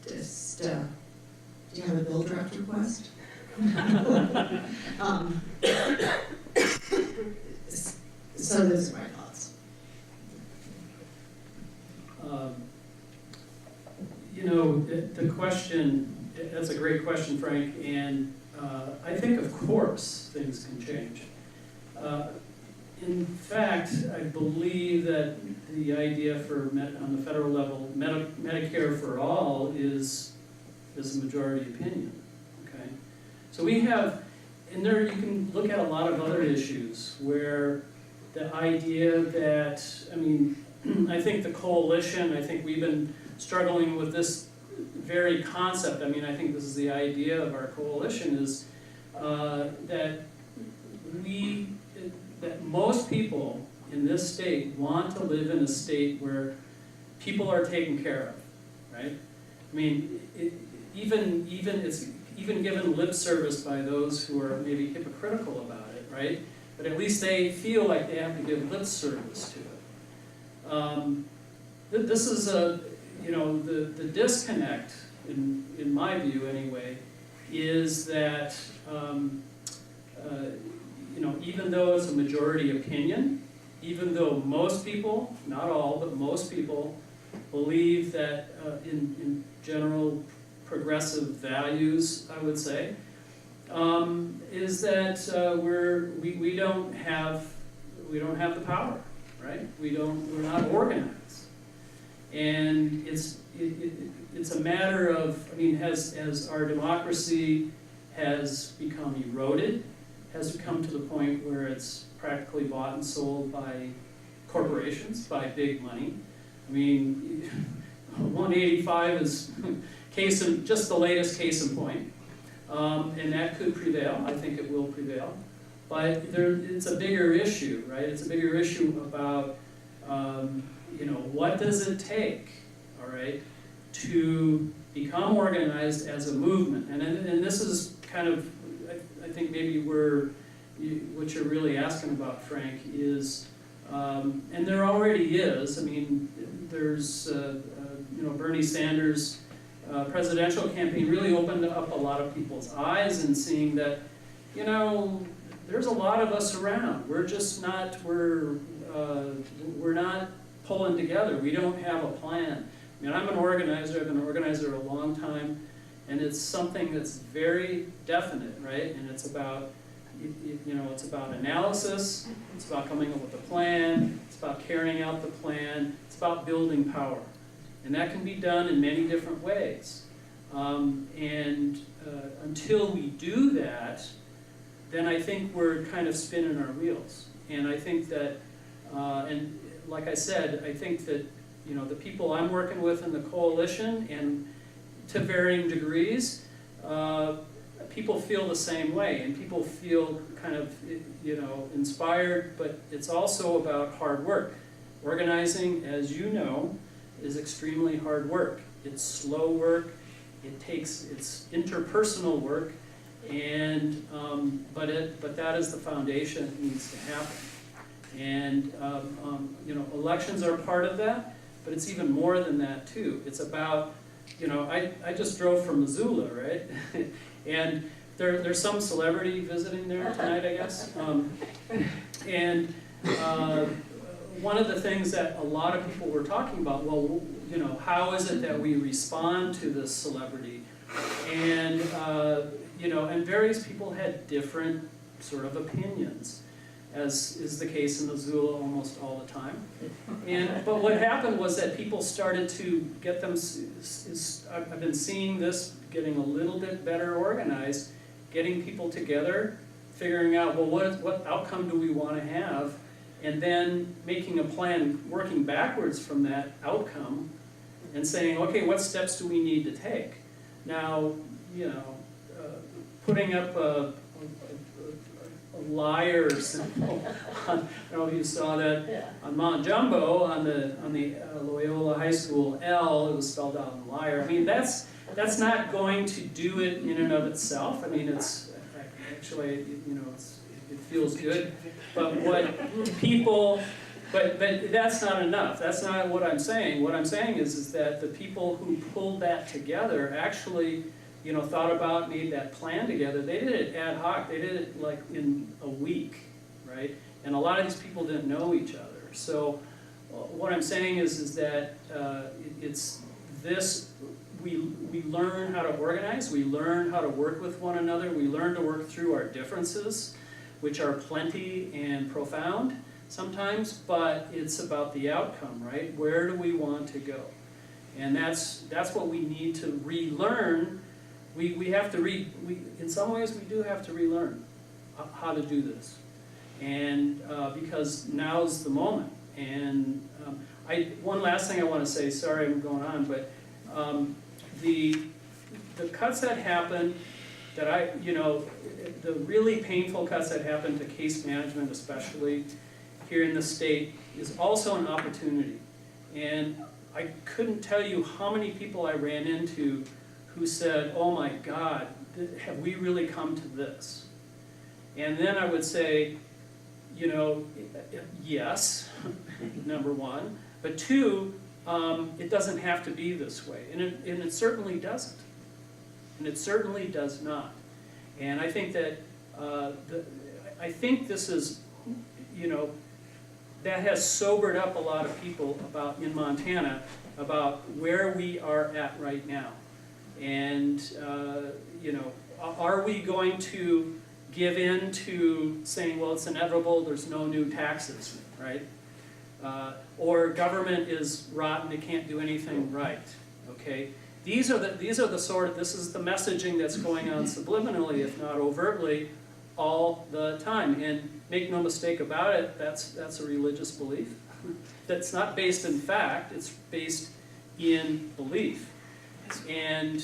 Do you have a bill draft request? So those are my thoughts. The question, that's a great question, Frank, and I think, of course, things can change. In fact, I believe that the idea for, on the federal level, Medicare for all is a majority opinion, okay? So we have, and there you can look at a lot of other issues where the idea that, I mean, I think the coalition, I think we've been struggling with this very concept. I mean, I think this is the idea of our coalition is that most people in this state want to live in a state where people are taken care of, right? I mean, it's even given lip service by those who are maybe hypocritical about it, right? But at least they feel like they have to give lip service to it. This is the disconnect, in my view anyway, is that even though it's a majority opinion, even though most people, not all, but most people believe that in general progressive values, I would say, is that we don't have the power, right? We're not organized, and it's a matter of, I mean, as our democracy has become eroded, has come to the point where it's practically bought and sold by corporations, by big money. I mean, 185 is just the latest case in point, and that could prevail. I think it will prevail, but it's a bigger issue, right? It's a bigger issue about what does it take, all right, to become organized as a movement, and this is kind of, I think maybe what you're really asking about, Frank, is, and there already is. I mean, there's Bernie Sanders' presidential campaign really opened up a lot of people's eyes in seeing that, there's a lot of us around. We're just not, we're not pulling together. We don't have a plan. I mean, I'm an organizer. I've been an organizer a long time, and it's something that's very definite, right? And it's about, it's about analysis. It's about coming up with a plan. It's about carrying out the plan. It's about building power. And that can be done in many different ways. Until we do that, then I think we're kind of spinning our wheels. And I think that, and like I said, I think that, the people I'm working with in the coalition, and to varying degrees, people feel the same way, and people feel kind of, inspired, but it's also about hard work. Organizing, as you know, is extremely hard work. It's slow work, it's interpersonal work, and, but that is the foundation that needs to happen. And, elections are part of that, but it's even more than that too. It's about, I just drove from Missoula, right? And there's some celebrity visiting there tonight, I guess. One of the things that a lot of people were talking about, well, how is it that we respond to this celebrity? And, and various people had different sort of opinions. as is the case in Missoula almost all the time. But what happened was that people started to get them, I've been seeing this getting a little bit better organized, getting people together, figuring out, well, what outcome do we want to have, and then making a plan, working backwards from that outcome, and saying, okay, what steps do we need to take? Now, you know, putting up a liar symbol I don't know if you saw that on Mount Jumbo on the Loyola High School L, it was spelled out in liar. I mean, that's not going to do it in and of itself. I mean, it's actually, you know, it feels good, but but that's not enough. That's not what I'm saying. What I'm saying is that the people who pulled that together actually, you know, thought about, made that plan together. They did it ad hoc. They did it like in a week, right? And a lot of these people didn't know each other. So what I'm saying is that it's this, we learn how to organize, we learn how to work with one another, we learn to work through our differences, which are plenty and profound sometimes, but it's about the outcome, right? Where do we want to go? And that's what we need to relearn. We have to in some ways we do have to relearn how to do this. And because now's the moment. And one last thing I want to say, sorry I'm going on, but the cuts that happened, that the really painful cuts that happened to case management, especially here in the state, is also an opportunity. And I couldn't tell you how many people I ran into who said, oh my God, have we really come to this? And then I would say, you know, yes, number one, but two, it doesn't have to be this way, and it certainly doesn't, and it certainly does not. And I think that I think this is, you know, that has sobered up a lot of people in Montana about where we are at right now. And, you know, are we going to give in to saying, well, it's inevitable, there's no new taxes, right? Or government is rotten, it can't do anything right, okay? This is the messaging that's going on subliminally, if not overtly, all the time. And make no mistake about it, that's a religious belief. That's not based in fact, it's based in belief. And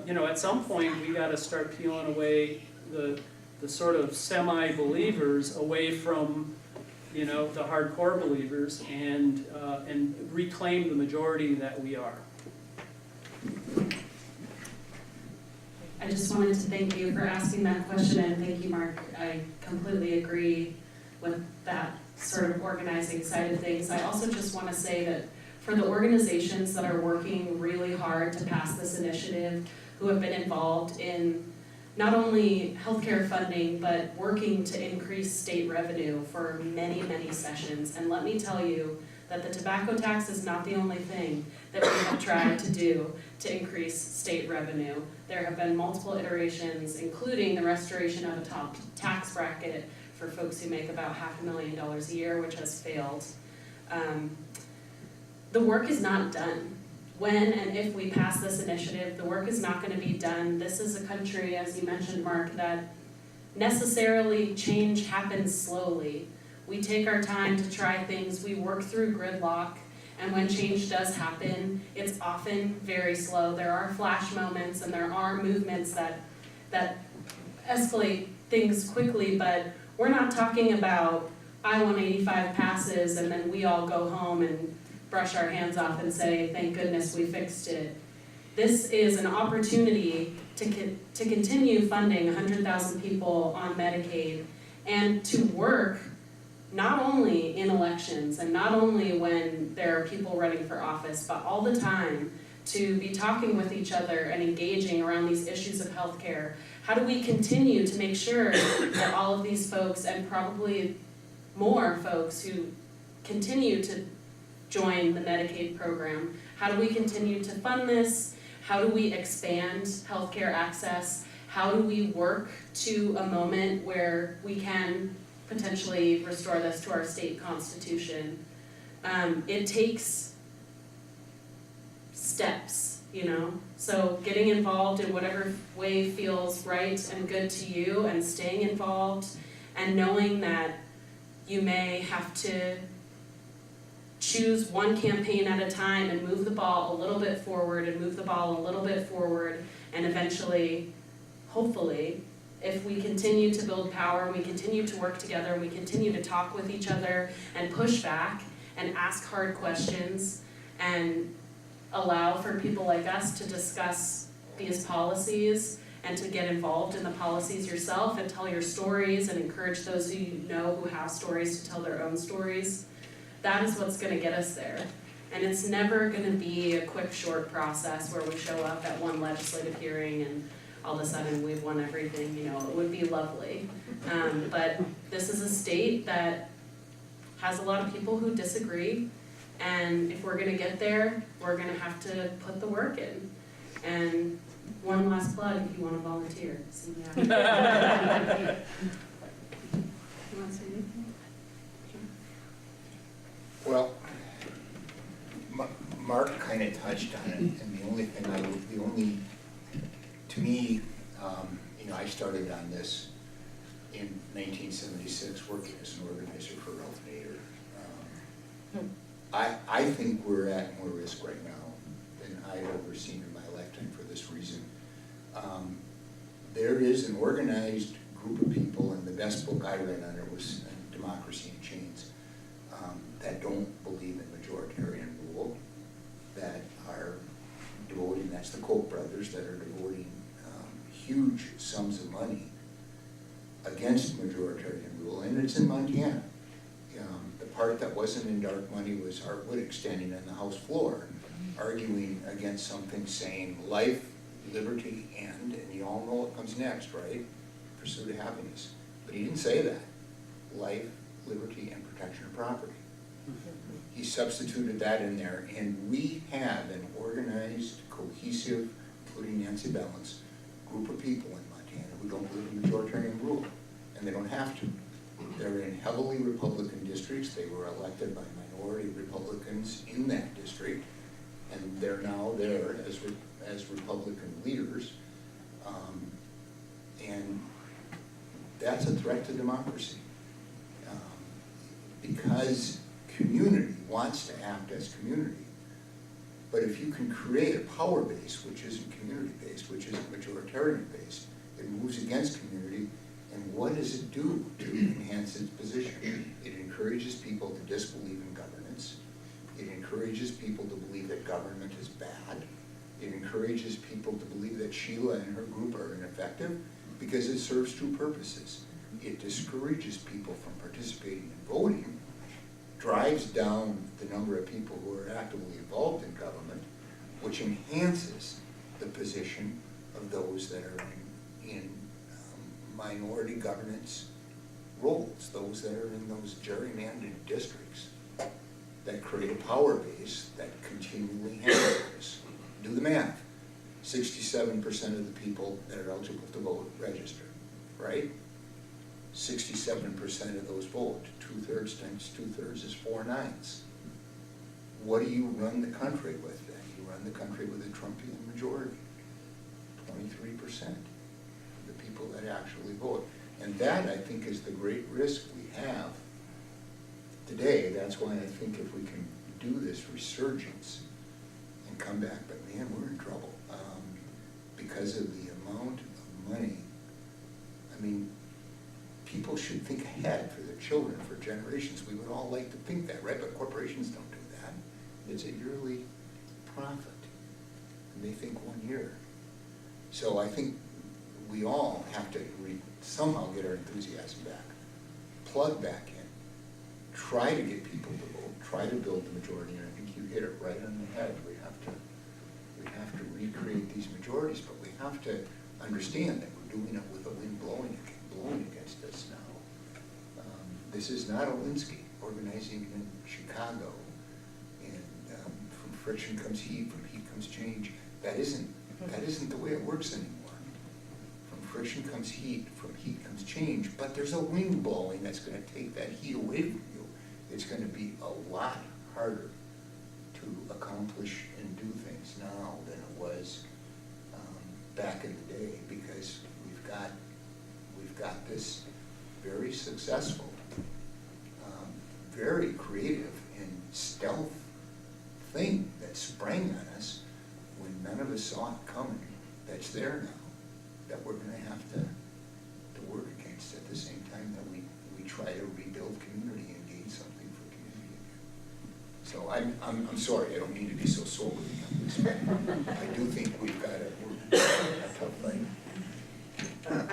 you know, at some point we got to start peeling away the sort of semi-believers away from, you know, the hardcore believers, and reclaim the majority that we are. I just wanted to thank you for asking that question, and thank you, Mark. I completely agree with that sort of organizing side of things. I also just want to say that for the organizations that are working really hard to pass this initiative, who have been involved in not only healthcare funding, but working to increase state revenue for many, many sessions. And let me tell you that the tobacco tax is not the only thing that we have tried to do to increase state revenue. There have been multiple iterations, including the restoration of a top tax bracket for folks who make about $500,000 a year, which has failed. The work is not done. When and if we pass this initiative, the work is not going to be done. This is a country, as you mentioned, Mark, that necessarily change happens slowly. We take our time to try things, we work through gridlock, and when change does happen, it's often very slow. There are flash moments and there are movements that escalate things quickly, but we're not talking about I-185 passes and then we all go home and brush our hands off and say, thank goodness we fixed it. This is an opportunity to continue funding 100,000 people on Medicaid and to work not only in elections and not only when there are people running for office, but all the time to be talking with each other and engaging around these issues of healthcare. How do we continue to make sure that all of these folks, and probably more folks who continue to join the Medicaid program, how do we continue to fund this? How do we expand healthcare access? How do we work to a moment where we can potentially restore this to our state constitution. It takes steps, you know? So getting involved in whatever way feels right and good to you, and staying involved, and knowing that you may have to choose one campaign at a time and move the ball a little bit forward and move the ball a little bit forward, and eventually, hopefully, if we continue to build power, we continue to work together, and we continue to talk with each other and push back and ask hard questions and allow for people like us to discuss these policies and to get involved in the policies yourself and tell your stories and encourage those who you know who have stories to tell their own stories. That is what's gonna get us there. And it's never gonna be a quick, short process where we show up at one legislative hearing and all of a sudden we've won everything, you know, it would be lovely. But this is a state that has a lot of people who disagree, and if we're gonna get there, we're gonna have to put the work in. And one last plug, if you wanna volunteer, see me out. You wanna say anything? Well, Mark kind of touched on it, and the only thing to me, you know, I started on this in 1976, working as an organizer for Ralph Nader. I think we're at more risk right now than I've ever seen in my lifetime for this reason. There is an organized group of people, and the best book I read on it was Democracy in Chains, that don't believe in majoritarian rule, that are devoting, that's the Koch brothers, that are devoting huge sums of money against majoritarian rule, and it's in Montana. The part that wasn't in dark money was Art Woodick standing on the House floor, arguing against something saying life, liberty, and you all know what comes next, right? Pursuit of happiness. But he didn't say that. Life, liberty, and protection of property. He substituted that in there, and we have an organized, cohesive, including Nancy Bellance, group of people in Montana who don't believe in majoritarian rule, and they don't have to. They're in heavily Republican districts. They were elected by minority Republicans in that district, and they're now there as Republican leaders. And that's a threat to democracy. Because community wants to act as community. But if you can create a power base which isn't community-based, which isn't majoritarian-based, it moves against community. And what does it do to enhance its position? It encourages people to disbelieve in governance. It encourages people to believe that government is bad. It encourages people to believe that Sheila and her group are ineffective because it serves two purposes. It discourages people from participating in voting, drives down the number of people who are actively involved in government, which enhances the position of those that are in minority governance roles, those that are in those gerrymandered districts that create a power base that continually handles this. Do the math. 67% of the people that are eligible to vote register, right? 67% of those vote. 2/3 times 2/3 is 4/9. What do you run the country with then? You run the country with a Trumpian majority. 23% of the people that actually vote. And that, I think, is the great risk we have today. That's why I think if we can do this resurgence and come back, but man, we're in trouble. Because of the amount of money. I mean, people should think ahead for their children, for generations. We would all like to think that, right? But corporations don't do that. It's a yearly profit. And they think 1 year. So I think we all have to somehow get our enthusiasm back, plug back in, try to get people to vote, try to build the majority, and I think you hit it right on the head. We have to recreate these majorities, but we have to understand that we're doing it with the wind blowing against us now. This is not Olinsky organizing in Chicago, and from friction comes heat, from heat comes change. That isn't the way it works anymore. From friction comes heat, from heat comes change, but there's a wind blowing that's gonna take that heat away from you. It's gonna be a lot harder to accomplish and do things now than it was back in the day, because we've got this very successful, very creative and stealth thing that sprang on us when none of us saw it coming, that's there now, that we're gonna have to work against at the same time that we try to rebuild community and gain something for community again. So I'm sorry, I don't mean to be so sobering on this, but I do think we've got a tough fight.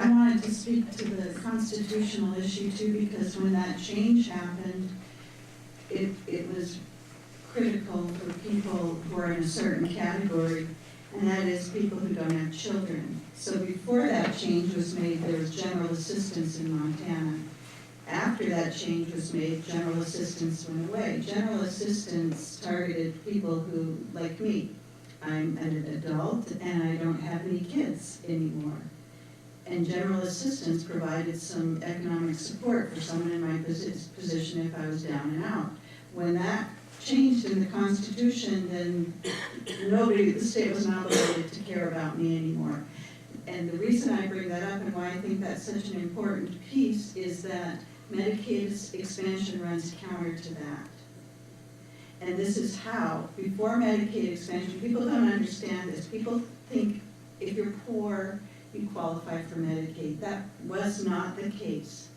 I wanted to speak to the constitutional issue too, because when that change happened, it was critical for people who are in a certain category, and that is people who don't have children. So before that change was made, there was general assistance in Montana. After that change was made, general assistance went away. General assistance targeted people who, like me, I'm an adult and I don't have any kids anymore. And general assistance provided some economic support for someone in my position if I was down and out. When that changed in the Constitution, then the state was not obligated to care about me anymore. And the reason I bring that up and why I think that's such an important piece is that Medicaid's expansion runs counter to that. And this is how, before Medicaid expansion, people don't understand this. People think if you're poor, you qualify for Medicaid. That was not the case.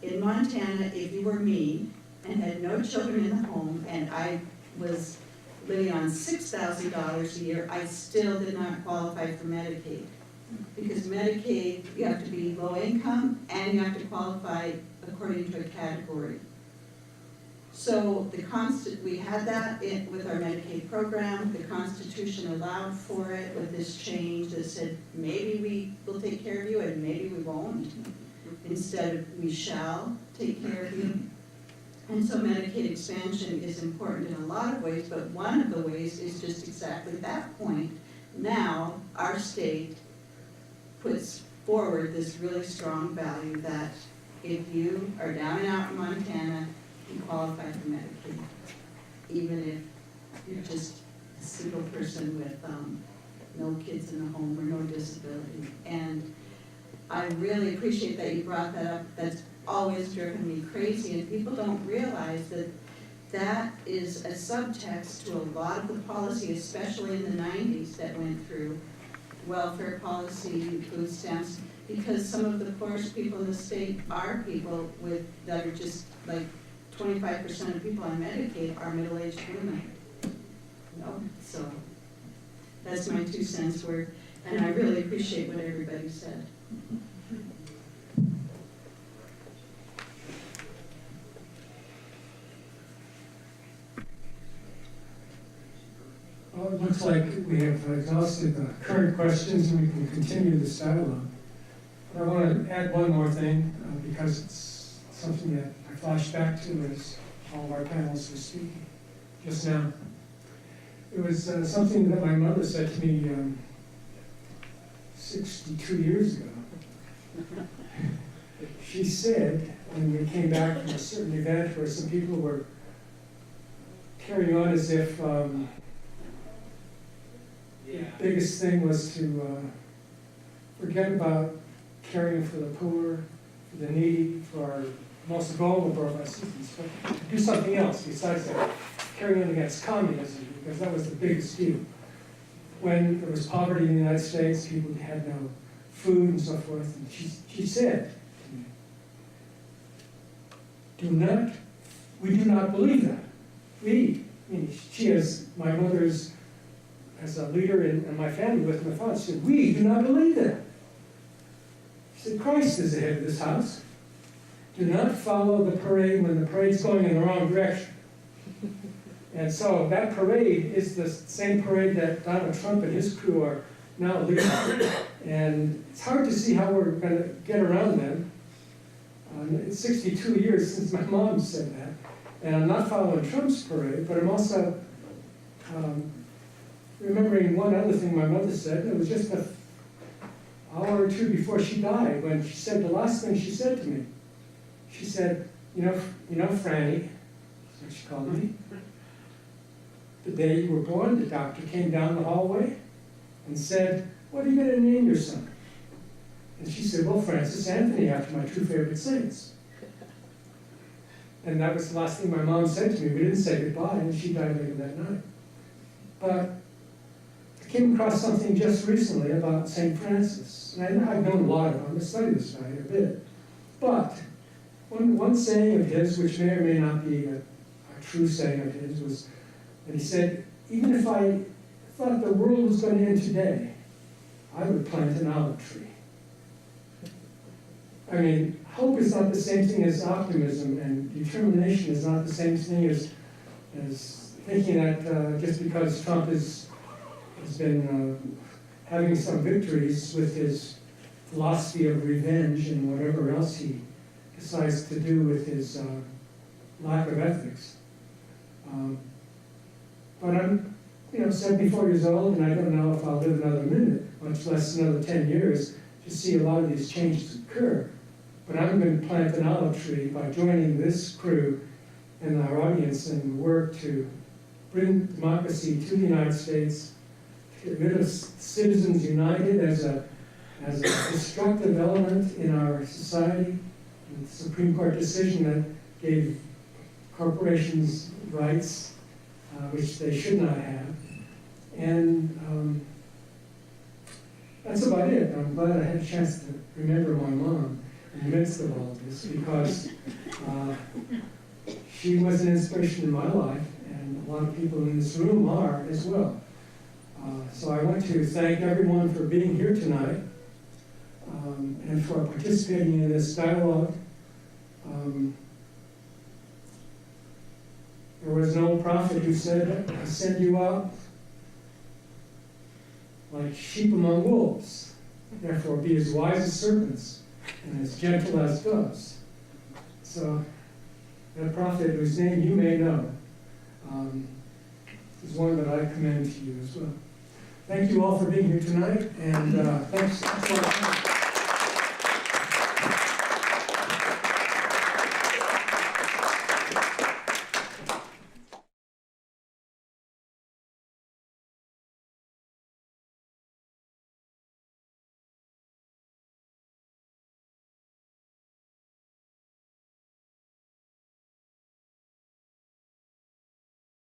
In Montana, if you were me and had no children in the home and I was living on $6,000 a year, I still did not qualify for Medicaid. Because Medicaid, you have to be low income and you have to qualify according to a category. So we had that with our Medicaid program. The Constitution allowed for it with this change that said maybe we will take care of you and maybe we won't. Instead of we shall take care of you. And so Medicaid expansion is important in a lot of ways, but one of the ways is just exactly that point. Now, our state puts forward this really strong value that if you are down and out in Montana, you qualify for Medicaid, even if you're just a single person with no kids in the home or no disability. And I really appreciate that you brought that up. That's always driven me crazy, and people don't realize that that is a subtext to a lot of the policy, especially in the 90s that went through welfare policy, food stamps, because some of the poorest people in the state are people that are just like 25% of people on Medicaid are middle-aged women. So that's my 2 cents worth, and I really appreciate what everybody said. Well, it looks like we have exhausted the current questions and we can continue this dialogue. But I want to add one more thing because it's something that I flashed back to as all of our panelists were speaking just now. It was something that my mother said to me 62 years ago. She said, when we came back from a certain event where some people were carrying on as if the biggest thing was to forget about caring for the poor, for the needy, for our most vulnerable of our citizens, but to do something else besides that, carrying on against communism, because that was the biggest deal. When there was poverty in the United States, people had no food and so forth, and she said to me, we do not believe that. She as my mother's, as a leader in my family with my father, said, we do not believe that. She said, Christ is the head of this house. Do not follow the parade when the parade's going in the wrong direction. And so that parade is the same parade that Donald Trump and his crew are now leading. And it's hard to see how we're going to get around them. It's 62 years since my mom said that. And I'm not following Trump's parade, but I'm also remembering one other thing my mother said. It was just hour or two before she died, when she said the last thing she said to me. She said, you know, Franny, that's what she called me. The day you were born, the doctor came down the hallway and said, what are you going to name your son? And she said, well, Francis Anthony, after my two favorite saints. And that was the last thing my mom said to me. We didn't say goodbye, and she died later that night. But I came across something just recently about St. Francis. And I've known a lot of him. I studied this guy a bit. But one saying of his, which may or may not be a true saying of his, was that he said, even if I thought the world was going to end today, I would plant an olive tree. I mean, hope is not the same thing as optimism, and determination is not the same thing as thinking that just because Trump has been having some victories with his philosophy of revenge and whatever else he decides to do with his lack of ethics. But I'm 74 years old, and I don't know if I'll live another minute, much less another 10 years, to see a lot of these changes occur. But I'm going to plant an olive tree by joining this crew and our audience and work to bring democracy to the United States, to get rid of Citizens United as a destructive element in our society, and the Supreme Court decision that gave corporations rights which they should not have. And that's about it. I'm glad I had a chance to remember my mom in the midst of all this, because she was an inspiration in my life, and a lot of people in this room are as well. So I want to thank everyone for being here tonight and for participating in this dialogue. There was an old prophet who said, I send you out like sheep among wolves. Therefore, be as wise as serpents and as gentle as doves. So, that prophet, whose name you may know, is one that I commend to you as well. Thank you all for being here tonight, and thanks for